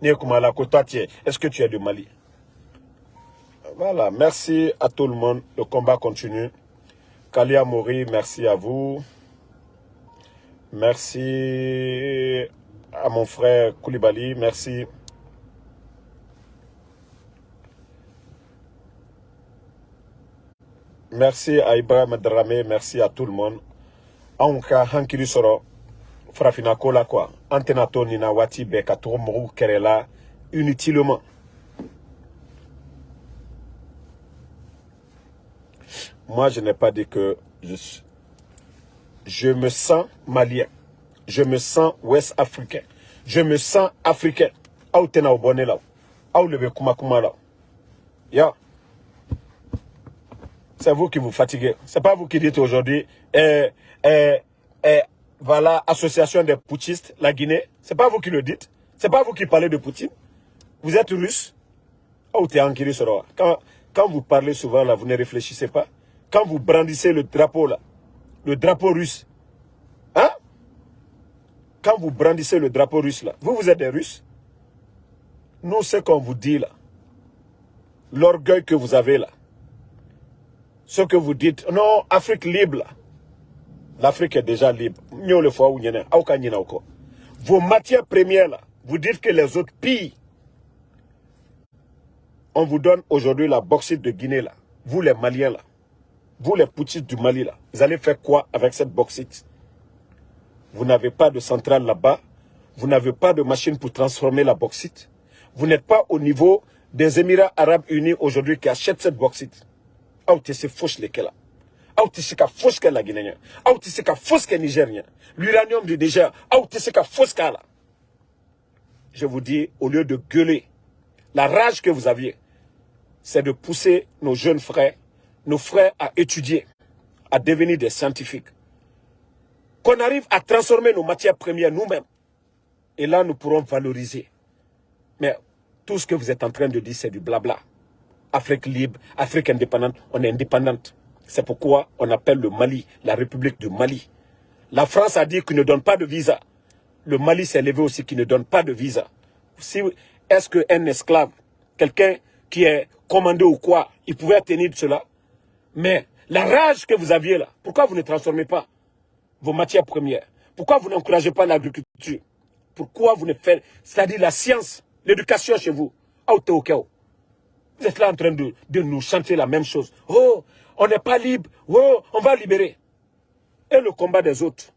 Est-ce que tu es de Mali? Voilà, merci à tout le monde. Le combat continue. Kalia Mori, merci à vous. Merci à mon frère Koulibaly, merci. Merci à Ibrahim Dramé, merci à tout le monde. Anka hankiri soro frafina kola quoi. Antenato nina wati beka tomoru kerela inutilement. Moi, je n'ai pas dit que je me sens malien. Je me sens ouest africain. Je me sens africain. Aou tena obone là. Aou lebe kuma kuma là. Ya. C'est vous qui vous fatiguez. C'est pas vous qui dites aujourd'hui, voilà, association des putschistes, la Guinée. C'est pas vous qui le dites. C'est pas vous qui parlez de Poutine. Vous êtes russe. Aou te ankiri soro. Quand vous parlez souvent là, vous ne réfléchissez pas. Quand vous brandissez le drapeau là, le drapeau russe, hein? Quand vous brandissez le drapeau russe là, vous êtes des Russes. Nous, ce qu'on vous dit là, l'orgueil que vous avez là, ce que vous dites, non, Afrique libre là, l'Afrique est déjà libre. Vos matières premières là, vous dites que les autres pillent. On vous donne aujourd'hui la bauxite de Guinée là, vous les Maliens là. Vous, les putschistes du Mali, là, vous allez faire quoi avec cette bauxite? Vous n'avez pas de centrale là-bas. Vous n'avez pas de machine pour transformer la bauxite. Vous n'êtes pas au niveau des Émirats Arabes Unis aujourd'hui qui achètent cette bauxite. Aou tisse fouche lesquels là. Aou tisse ka fouche qu'elle la Guinéen. Aou tisse ka fouche qu'elle Nigérien. L'uranium du Niger. Aou tisse ka fouche qu'elle là. Je vous dis, au lieu de gueuler, la rage que vous aviez, c'est de pousser nos jeunes frères, nos frères à étudier, à devenir des scientifiques. Qu'on arrive à transformer nos matières premières nous-mêmes. Et là, nous pourrons valoriser. Mais tout ce que vous êtes en train de dire, c'est du blabla. Afrique libre, Afrique indépendante, on est indépendante. C'est pourquoi on appelle le Mali, la République du Mali. La France a dit qu'il ne donne pas de visa. Le Mali s'est levé aussi qu'il ne donne pas de visa. Est-ce qu'un esclave, quelqu'un qui est commandé ou quoi, il pouvait tenir de cela? Mais la rage que vous aviez là, pourquoi vous ne transformez pas vos matières premières? Pourquoi vous n'encouragez pas l'agriculture? Pourquoi vous ne faites, c'est-à-dire la science, l'éducation chez vous? Vous êtes là en train de nous chanter la même chose. Oh, on n'est pas libre. Oh, on va libérer. Et le combat des autres,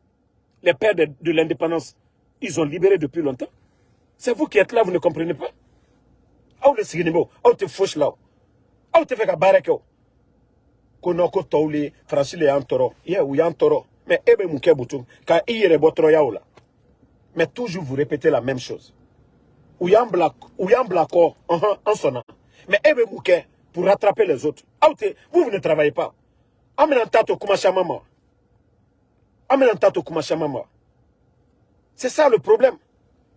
les pères de l'indépendance, ils ont libéré depuis longtemps. C'est vous qui êtes là, vous ne comprenez pas. Où le signimo, où te fouche là, où te fait qu'à barrer Konoko Touli, Francis le Antoro, ou Yantoro, mais Ebe Moukebutum, car il est votre yaoula. Mais toujours vous répétez la même chose. Ou Yan Blacko, en sonnant. Mais Ebe Mouke, pour rattraper les autres. Vous ne travaillez pas. Amenantato Kumachamama. Amenantato Kumachamama. C'est ça le problème.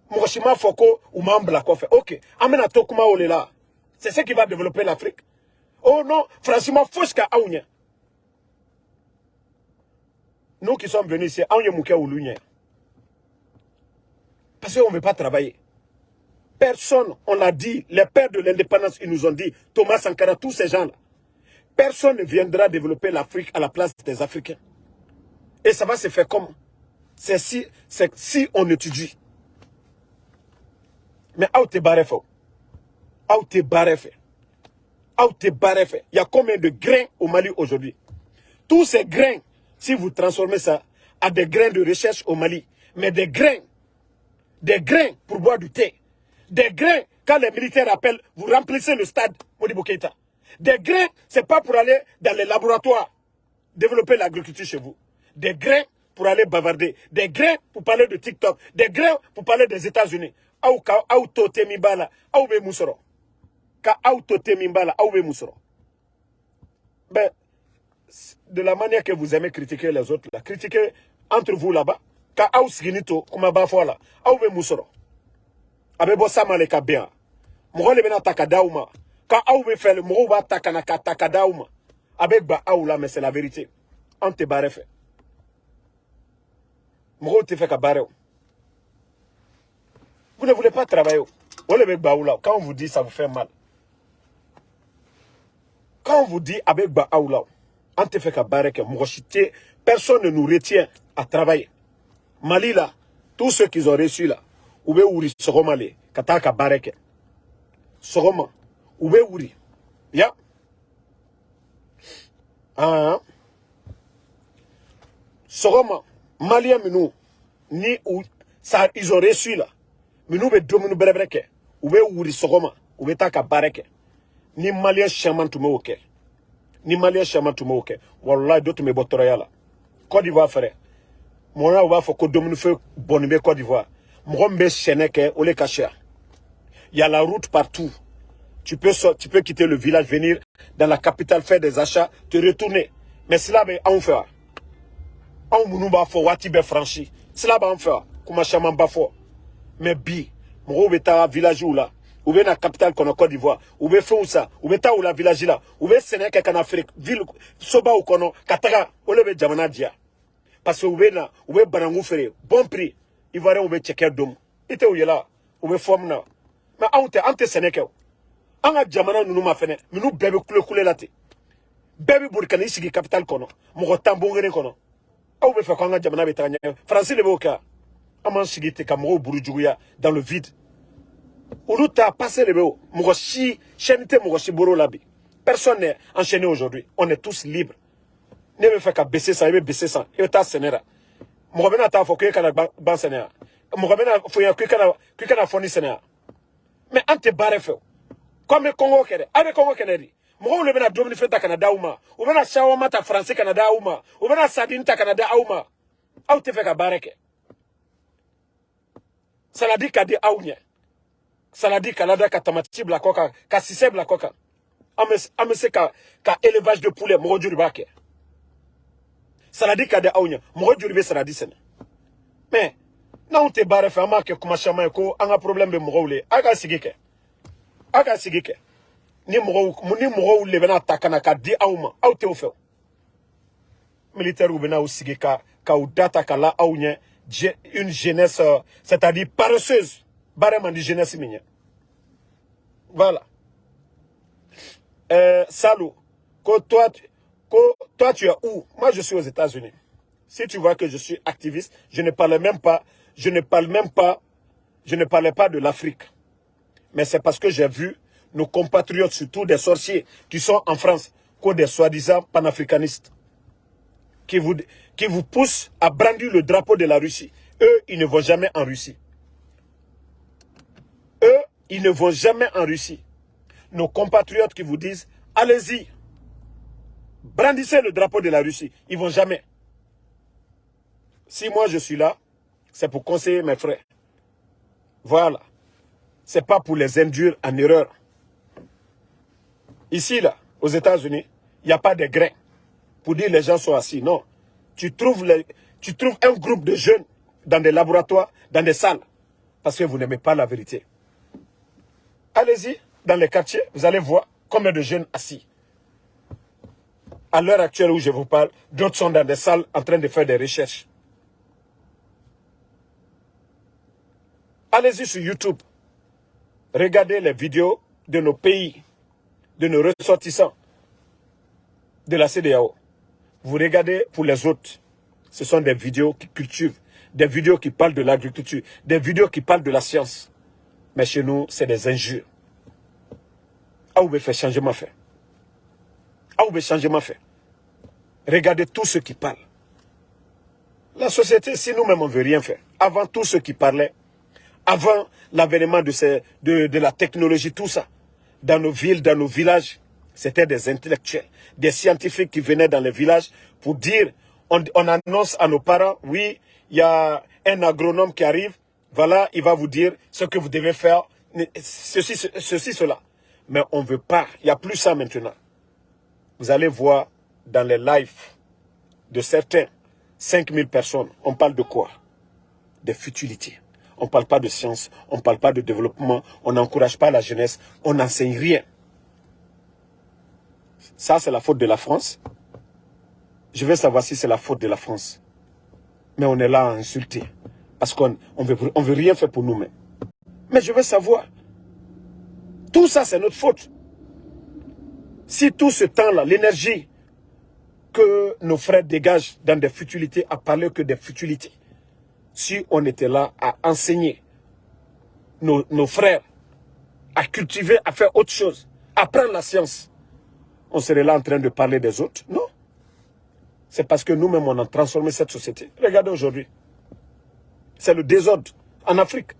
Mouroshima Foko ou Mam Blacko fait. Ok, Amenato Kuma Olela. C'est ce qui va développer l'Afrique. Oh non, franchement, Fouska Aounia. Nous qui sommes venus ici, Aounia Mouké ou Lounia. Parce qu'on ne veut pas travailler. Personne, on l'a dit, les pères de l'indépendance, ils nous ont dit, Thomas Sankara, tous ces gens-là, personne ne viendra développer l'Afrique à la place des Africains. Et ça va se faire comment? C'est si on étudie. Mais où t'es barré fait? Où t'es barré fait? Il y a combien de grains au Mali aujourd'hui? Tous ces grains, si vous transformez ça à des grains de recherche au Mali, mais des grains pour boire du thé, des grains, quand les militaires appellent, vous remplissez le stade Modibo Keïta. Des grains, c'est pas pour aller dans les laboratoires développer l'agriculture chez vous. Des grains pour aller bavarder. Des grains pour parler de TikTok. Des grains pour parler des États-Unis. Ben, de la manière que vous aimez critiquer les autres, là, critiquez entre vous là-bas. Ka au siginito, kuma ba fola. Au be musoro. Abe bossa maleka bien. Mugole bena takadauma. Ka au be fait le mou ba takana ka takadauma. Avec ba au là, mais c'est la vérité. On te barre fait. Mou te fait ka barre. Vous ne voulez pas travailler. Quand on vous dit ça vous fait mal. Quand on vous dit avec ba au là, on te fait ka barre que mourochité, personne ne nous retient à travailler. Mali là, tous ceux qu'ils ont reçus là, oube ouri sogoma le, kataka bareke. Sogoma, oube ouri. Ya. Ah. Sogoma, Malien minou, ni ou, ça ils ont reçu là. Minou be dominu berebreke. Oube ouri sogoma, oube taka bareke. Ni Malien chaman tume oke. Ni Malien chaman tume oke. Wallah d'autres me botoraya là. Côte d'Ivoire frère. Mon a ouvert que domine fait bonne Côte d'Ivoire. M'rombe cheneke ole kacher. Il y a la route partout. Tu peux quitter le village, venir dans la capitale, faire des achats, te retourner. Mais cela ben on fait. On mounou ba fo wati be franchi. Cela ben on fait. Kuma chaman ba fo. Mais bi, m'robe ta village ou là. Ou bien la capitale qu'on a Côte d'Ivoire. Ou bien fait ça. Ou bien ta ou la village là. Ou bien Sénégal qu'en Afrique. Ville soba ou kono katara. Ole be jamana dia. Parce que vous êtes là, vous êtes barangou bon prix. Il va vous checker dom. Ite où là, vous êtes forme là. Mais ante Sénégal. On a jamana nous m'a fait, mais nous bébé coulé là te. Bébé burkina ici qui capitale kono. Mon tambongere kono. Ou vous fait qu'on a jamana betanya. Français le boka. Aman sigite kamro burujuya dans le vide. Ou nous t'a passé le béo. Mon chi chaînité mon chi boro labi. Personne n'est enchaîné aujourd'hui. On est tous libres. Ne me fait qu'à baisser ça, il veut baisser ça. Il est à Sénéra. Mourabena t'a faut que kana ban Sénéra. Mourabena faut que kana fourni Sénéra. Mais ante barre fait. Comme Congo kere, avec Congo kere. Mourou le bena domini fait ta Canada ouma. Ou bena shawama ta français Canada ouma. Ou bena sardine ta Canada ouma. Ou te fait qu'à barre que. Saladi kadi aounye. Saladi kalada katamati bla coca, ka sise bla coca. Amese ka élevage de poulet, mourou du ribake. Saladi kade aounya, mourou du ribé saladi sene. Mais, non te barre fait que kuma chama ko, un problème de mourou le. Aga sigike. Aga sigike. Ni mourou le bena takana ka di aouma. Ou te ou fait. Militaire ou bena ou sigika, ka ou data ka la aounya, une jeunesse, c'est-à-dire paresseuse. Barreman de jeunesse mignonne. Voilà. Salou, toi tu es où? Moi je suis aux États-Unis. Si tu vois que je suis activiste, je ne parlais pas de l'Afrique. Mais c'est parce que j'ai vu nos compatriotes, surtout des sorciers qui sont en France, que des soi-disant panafricanistes, qui vous poussent à brandir le drapeau de la Russie. Eux, ils ne vont jamais en Russie. Eux, ils ne vont jamais en Russie. Nos compatriotes qui vous disent, allez-y, brandissez le drapeau de la Russie. Ils ne vont jamais. Si moi je suis là, c'est pour conseiller mes frères. Voilà. Ce n'est pas pour les induire en erreur. Ici, là, aux États-Unis, il n'y a pas de grains pour dire les gens sont assis. Non. Tu trouves un groupe de jeunes dans des laboratoires, dans des salles, parce que vous n'aimez pas la vérité. Allez-y, dans les quartiers, vous allez voir combien de jeunes assis. À l'heure actuelle où je vous parle, d'autres sont dans des salles en train de faire des recherches. Allez-y sur YouTube. Regardez les vidéos de nos pays, de nos ressortissants de la CEDEAO. Vous regardez pour les autres. Ce sont des vidéos qui cultivent, des vidéos qui parlent de l'agriculture, des vidéos qui parlent de la science. Mais chez nous, c'est des injures. Ah, vous fait changement fait. Ah, vous changement fait. Regardez tous ceux qui parlent. La société, si nous-mêmes on ne veut rien faire, avant tous ceux qui parlaient, avant l'avènement de la technologie, tout ça, dans nos villes, dans nos villages, c'était des intellectuels, des scientifiques qui venaient dans les villages pour dire, on annonce à nos parents, oui, il y a un agronome qui arrive, voilà, il va vous dire ce que vous devez faire, ceci, cela. Mais on ne veut pas, il n'y a plus ça maintenant. Vous allez voir dans les lives de certains, 5000 personnes, on parle de quoi? Des futilités. On ne parle pas de science, on ne parle pas de développement, on n'encourage pas la jeunesse, on n'enseigne rien. Ça, c'est la faute de la France. Je veux savoir si c'est la faute de la France. Mais on est là à insulter. Parce qu'on veut rien faire pour nous-mêmes. Mais je veux savoir. Tout ça, c'est notre faute. Si tout ce temps-là, l'énergie que nos frères dégagent dans des futilités, à parler que des futilités, si on était là à enseigner nos frères, à cultiver, à faire autre chose, à apprendre la science, on serait là en train de parler des autres? Non. C'est parce que nous-mêmes, on a transformé cette société. Regardez aujourd'hui. C'est le désordre en Afrique.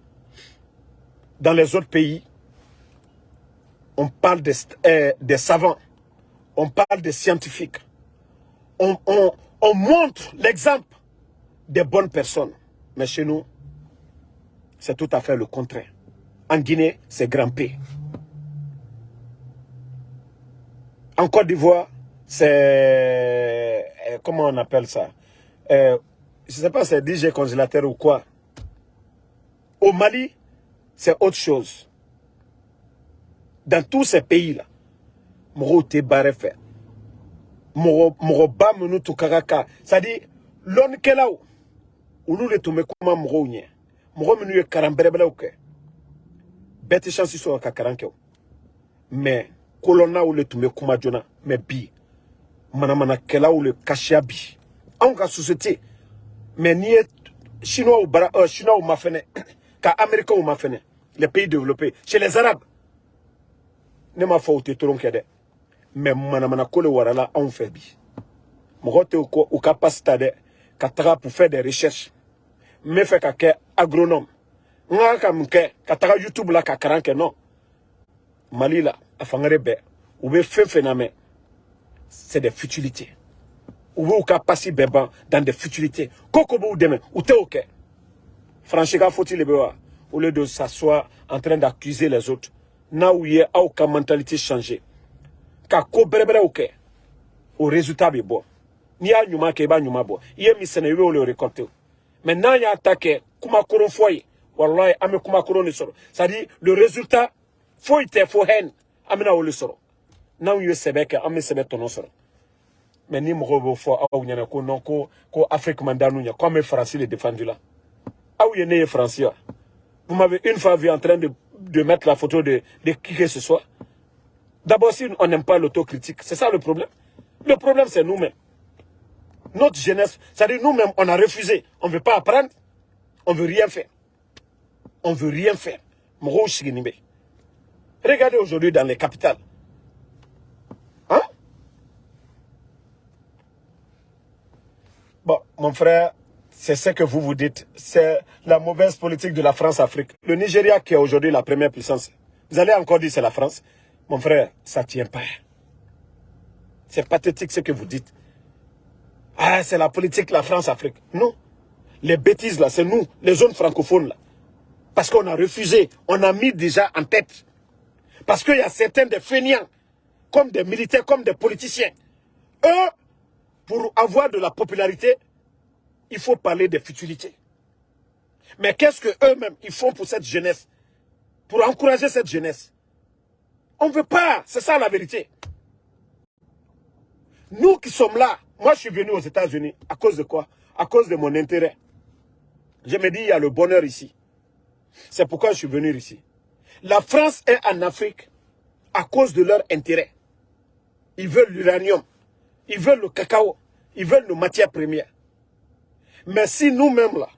Dans les autres pays, on parle des savants, on parle des scientifiques. On montre l'exemple des bonnes personnes. Mais chez nous, c'est tout à fait le contraire. En Guinée, c'est grimper. En Côte d'Ivoire, c'est... Comment on appelle ça? Je ne sais pas si c'est DJ congélateur ou quoi. Au Mali, c'est autre chose. Dans tous ces pays-là, Moro te barre fait. Moro ba menu tu karaka. C'est-à-dire, l'on est là où nous le tombons comme Moro n'y. Moro menu est karamberebele ou que. Bête chance sur le kakaranke. Mais, colonna ou le tombé comme Jona, mais bi. Manamana kela ou le kachia bi. En cas société, mais ni Chinois ou mafene, car Américains ou mafene, les pays développés, chez les Arabes, ne m'a fait au tronc qu'elle mais manamana kole warala on fait bi. Mogote ou capacité de katara pour faire des recherches. Me fait qu'à agronome. Nga kam ke katara YouTube la kakaranke non. Mali la afangare be ou be fait phénomène. C'est des futilités. Ou passer béban dans des futilités. Kokobo ou demain, ou te ok. Franchement, faut-il le bewa. Au lieu de s'asseoir en train d'accuser les autres. Na ou yé, a aucune mentalité changée. Ka ko brebre ok. Au résultat, c'est bon. Ni a nyuma ke ba nyuma bo. Yé mi sene yé ou le récolter. Maintenant, il y a attaqué. Kuma koron foye. Wallahi, ame kuma koron le soro. C'est-à-dire, le résultat, faut y te, faut haine. Amena ou le soro. Non, il sebe que ame sebe tonon soro. Mais ni moro fo a ou nyana ko non ko Afrique mandanu nya comme français le défendu là. Ah oui, né français. Vous m'avez une fois vu en train de mettre la photo de qui que ce soit. D'abord, si on n'aime pas l'autocritique, c'est ça le problème. Le problème, c'est nous-mêmes. Notre jeunesse, c'est-à-dire nous-mêmes, on a refusé. On ne veut pas apprendre. On ne veut rien faire. On ne veut rien faire. Regardez aujourd'hui dans les capitales. Hein? Bon, mon frère, c'est ce que vous dites. C'est la mauvaise politique de la France-Afrique. Le Nigeria qui est aujourd'hui la première puissance. Vous allez encore dire c'est la France. Mon frère, ça ne tient pas. C'est pathétique ce que vous dites. Ah, c'est la politique de la France-Afrique. Non. Les bêtises là, c'est nous, les zones francophones là. Parce qu'on a refusé. On a mis déjà en tête. Parce qu'il y a certains des fainéants, comme des militaires, comme des politiciens. Eux, pour avoir de la popularité, il faut parler des futilités. Mais qu'est-ce qu'eux-mêmes, ils font pour cette jeunesse? Pour encourager cette jeunesse? On ne veut pas. C'est ça la vérité. Nous qui sommes là, moi je suis venu aux États-Unis. À cause de quoi? À cause de mon intérêt. Je me dis, il y a le bonheur ici. C'est pourquoi je suis venu ici. La France est en Afrique à cause de leur intérêt. Ils veulent l'uranium. Ils veulent le cacao. Ils veulent nos matières premières. Mais si nous-mêmes là,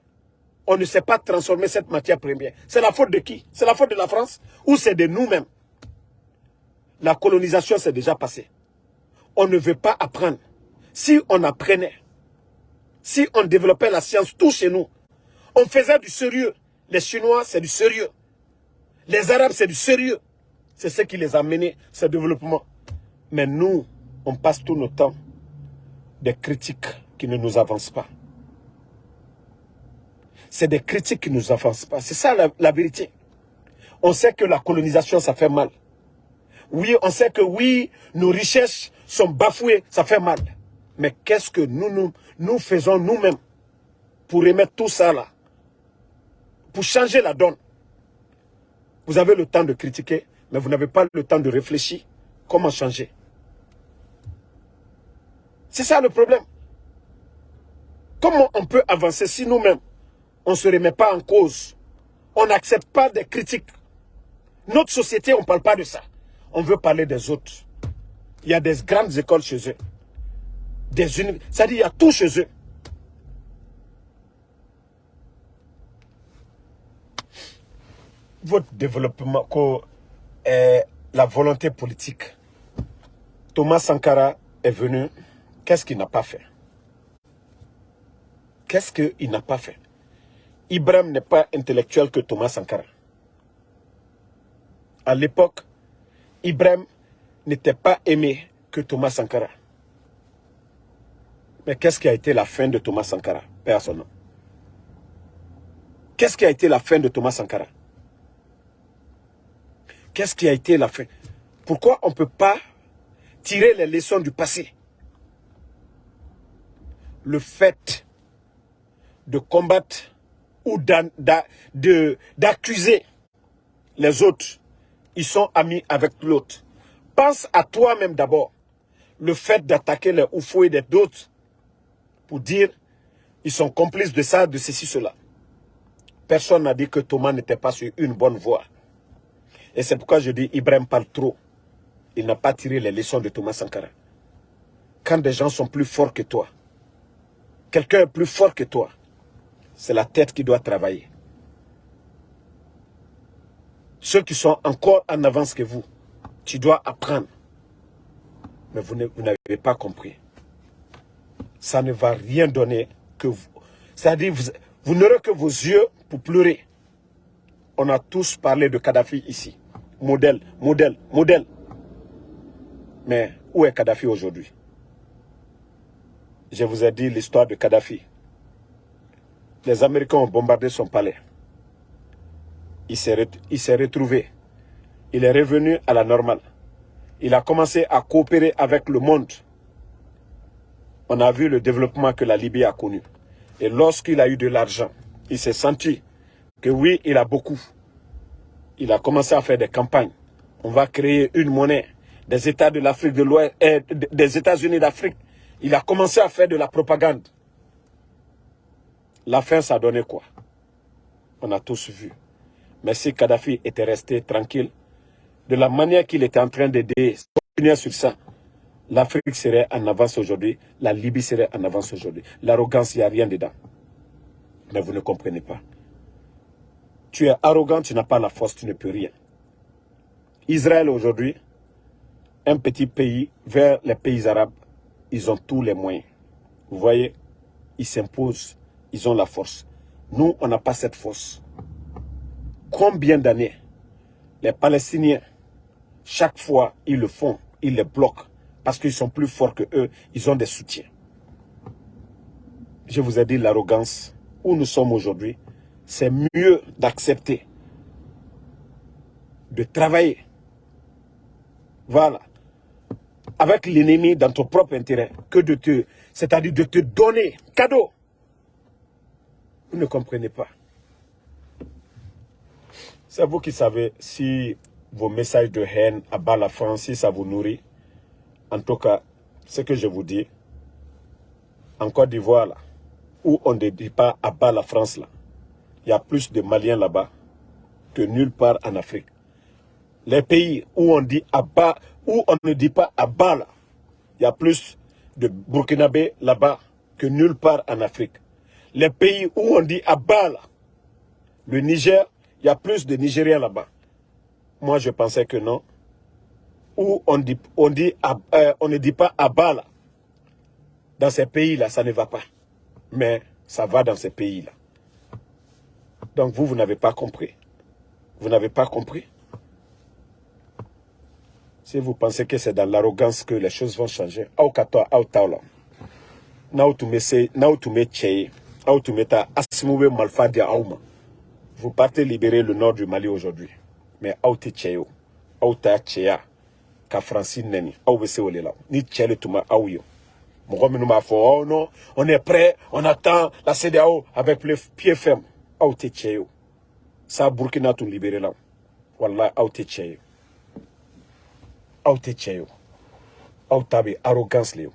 on ne sait pas transformer cette matière première, c'est la faute de qui? C'est la faute de la France ou c'est de nous-mêmes? La colonisation s'est déjà passée. On ne veut pas apprendre. Si on apprenait, si on développait la science tout chez nous, on faisait du sérieux. Les Chinois, c'est du sérieux. Les Arabes, c'est du sérieux. C'est ce qui les a menés, ce développement. Mais nous, on passe tout notre temps des critiques qui ne nous avancent pas. C'est des critiques qui ne nous avancent pas. C'est ça la vérité. On sait que la colonisation, ça fait mal. Oui, on sait que oui, nos richesses sont bafouées, ça fait mal. Mais qu'est-ce que nous faisons nous-mêmes pour remettre tout ça là, pour changer la donne? Vous avez le temps de critiquer, mais vous n'avez pas le temps de réfléchir comment changer. C'est ça le problème. Comment on peut avancer si nous-mêmes, on ne se remet pas en cause? On n'accepte pas des critiques. Notre société, on ne parle pas de ça. On veut parler des autres. Il y a des grandes écoles chez eux. C'est-à-dire il y a tout chez eux. Votre développement, la volonté politique. Thomas Sankara est venu. Qu'est-ce qu'il n'a pas fait? Qu'est-ce qu'il n'a pas fait? Ibrahim n'est pas intellectuel que Thomas Sankara. À l'époque, Ibrahim n'était pas aimé que Thomas Sankara. Mais qu'est-ce qui a été la fin de Thomas Sankara? Paix à son nom. Qu'est-ce qui a été la fin de Thomas Sankara? Qu'est-ce qui a été la fin? Pourquoi on ne peut pas tirer les leçons du passé? Le fait de combattre ou d'accuser les autres, ils sont amis avec l'autre. Pense à toi-même d'abord. Le fait d'attaquer les Oufou et d'autres pour dire ils sont complices de ça, de ceci, cela. Personne n'a dit que Thomas n'était pas sur une bonne voie. Et c'est pourquoi je dis Ibrahim parle trop. Il n'a pas tiré les leçons de Thomas Sankara. Quand des gens sont plus forts que toi, quelqu'un est plus fort que toi, c'est la tête qui doit travailler. Ceux qui sont encore en avance que vous, tu dois apprendre. Mais vous n'avez pas compris. Ça ne va rien donner que vous. C'est-à-dire, vous n'aurez que vos yeux pour pleurer. On a tous parlé de Kadhafi ici. Modèle, modèle, modèle. Mais où est Kadhafi aujourd'hui? Je vous ai dit l'histoire de Kadhafi. Les Américains ont bombardé son palais. Il s'est retrouvé. Il est revenu à la normale. Il a commencé à coopérer avec le monde. On a vu le développement que la Libye a connu. Et lorsqu'il a eu de l'argent, il s'est senti que oui, il a beaucoup. Il a commencé à faire des campagnes. On va créer une monnaie des États de l'Afrique de l'Ouest, des États-Unis d'Afrique. Il a commencé à faire de la propagande. La fin, ça a donné quoi? On a tous vu. Mais si Kadhafi était resté tranquille, de la manière qu'il était en train d'aider, continuer sur ça, l'Afrique serait en avance aujourd'hui, la Libye serait en avance aujourd'hui. L'arrogance, il n'y a rien dedans. Mais vous ne comprenez pas. Tu es arrogant, tu n'as pas la force, tu ne peux rien. Israël aujourd'hui, un petit pays vers les pays arabes, ils ont tous les moyens. Vous voyez, ils s'imposent, ils ont la force. Nous, on n'a pas cette force. Combien d'années les Palestiniens, chaque fois, ils le font, ils les bloquent, parce qu'ils sont plus forts que eux, ils ont des soutiens. Je vous ai dit l'arrogance, où nous sommes aujourd'hui, c'est mieux d'accepter, de travailler, voilà, avec l'ennemi dans ton propre intérêt, que c'est-à-dire de te donner cadeau. Vous ne comprenez pas. C'est vous qui savez si vos messages de haine abattent la France, si ça vous nourrit. En tout cas, ce que je vous dis, en Côte d'Ivoire, là, où on ne dit pas abat la France, là, il y a plus de Maliens là-bas que nulle part en Afrique. Les pays où on dit abat, où on ne dit pas abat, là, il y a plus de Burkinabés là-bas que nulle part en Afrique. Les pays où on dit abat, là, le Niger, il y a plus de Nigériens là-bas. Moi, je pensais que non. Où on ne dit pas abat, là. Dans ces pays-là, ça ne va pas. Mais ça va dans ces pays-là. Donc vous n'avez pas compris. Vous n'avez pas compris. Si vous pensez que c'est dans l'arrogance que les choses vont changer, au kato au taula. Now to me cheye, how to meta asmuwe malfadia auma. Vous partez libérer le nord du Mali aujourd'hui. Mais au te cheyo, au ta cheya, ka Francine neni, au bese olela. Ni chele tuma au yo. Oh non, on est prêt, on attend la CEDEAO avec les pieds fermes. Au te cheyo. Ça Burkina tout libéré là. Wallah, au te cheyo. Au te cheyo. Au tabe arrogance léo.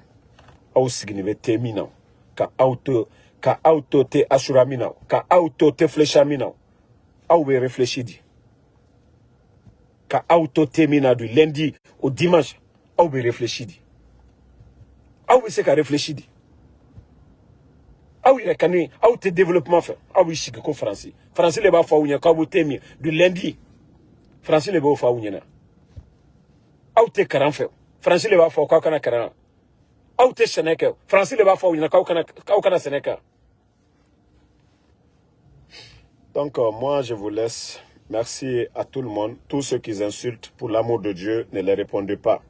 Au signive te mina. Ka auto te assuramina. Ka auto te fléchamina. Au be réfléchi di. Ka auto te mina du lundi au dimanche. Au be réfléchi di. Au be se ka réfléchi di. Au ire kanu. Au te développement fait. Au ici que français. Français le ba fa unya ka bu te mi du lundi. Français le ba fa unya na. Au te karan fait. Français le ba fa ka kana karan. Au te Sénégal, Français le va faire une kaukana Sénégal. Donc moi je vous laisse. Merci à tout le monde. Tous ceux qui insultent, pour l'amour de Dieu, ne les répondez pas.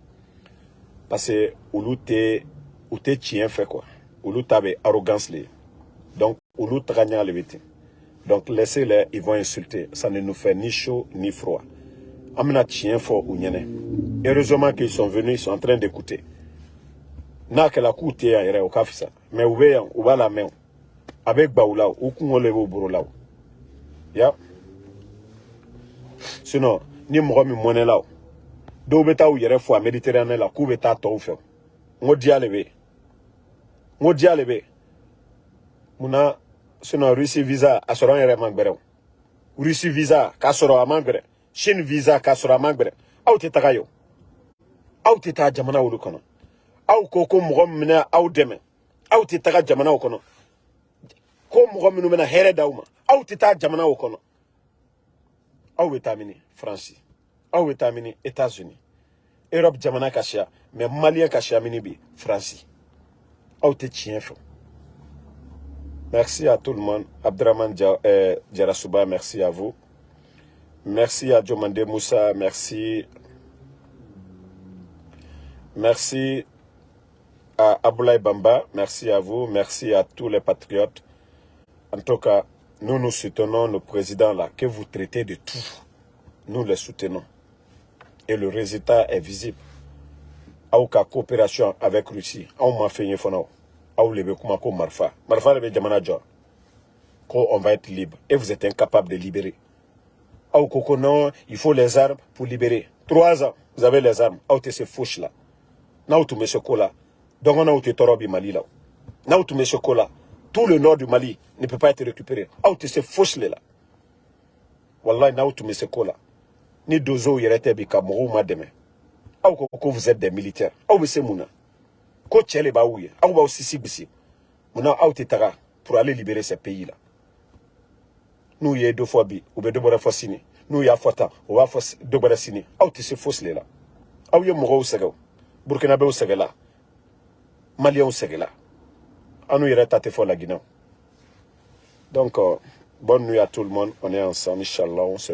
Parce que ou te chien fait quoi. Oulu tabe arrogance les. Donc oulu tragna le vite. Donc laissez-les, ils vont insulter. Ça ne nous fait ni chaud ni froid. Amena chien fort ou nyene. Heureusement qu'ils sont venus, ils sont en train d'écouter. Na que la coûte est au café, mais ouvert ou la main avec baoula ou qu'on le au là. Ya. Sinon, ni moi mi monnaie là. Do beta ou yere fois Méditerranée la coupe beta to fait. Ngodia lebe. Muna sinon Russie visa assurant yere mangbere. Russie visa kasoro amangbere. Chine visa kasoro amangbere. Au te tagayo. Au te ta jamana ulu kono. Aw ko mɔgɔ mina aw dɛmɛ aw tɛ taga jamanaw kɔnɔ ko mɔgɔ minnu bɛna hɛrɛ d'aw ma aw tɛ taa jamanaw kɔnɔ aw bɛ taa mini France aw bɛ taa mini États-Unis Europe jamana ka siya mais Malien ka siya mini bi France aw tɛ tiɲɛ fɔ. Merci à tout le monde. Abdraman Djarasuba, merci à vous. Merci à Jomande Moussa, merci à Aboulaye Bamba, merci à vous, merci à tous les patriotes. En tout cas, nous soutenons nos présidents là, que vous traitez de tout. Nous les soutenons. Et le résultat est visible. Aouka coopération avec Russie, on m'a fait une fois. Marfa le Jamana Djor. On va être libre. Et vous êtes incapable de libérer. Aouko non, il faut les armes pour libérer. 3 ans, vous avez les armes. Aouté ces fouches là. Naoutou me chocolat. Donc on a outé Torobi Mali là. Naoutou me chocolat. Tout le nord du Mali ne peut pas être récupéré. Aouté ces fouches là. Wallah, naoutou me chocolat. Ni dozo yerete bika mou ma demain. Aouko vous êtes des militaires. Aouko c'est mouna. Ko tchele ba ouye. Aouko ba aussi si bisi. Mouna aouté tara pour aller libérer ces pays là. Nous y a 2 fois bi. Ou be 2 fois signé. Nous y a fota. Ou a 2 fois signé. Aouté ces fouches là. Aouye mouro segao. Burkinabé au segela. Malien au segela. Anou yere tate fo la Guinée. Donc, bonne nuit à tout le monde. On est ensemble, Inch'Allah. On se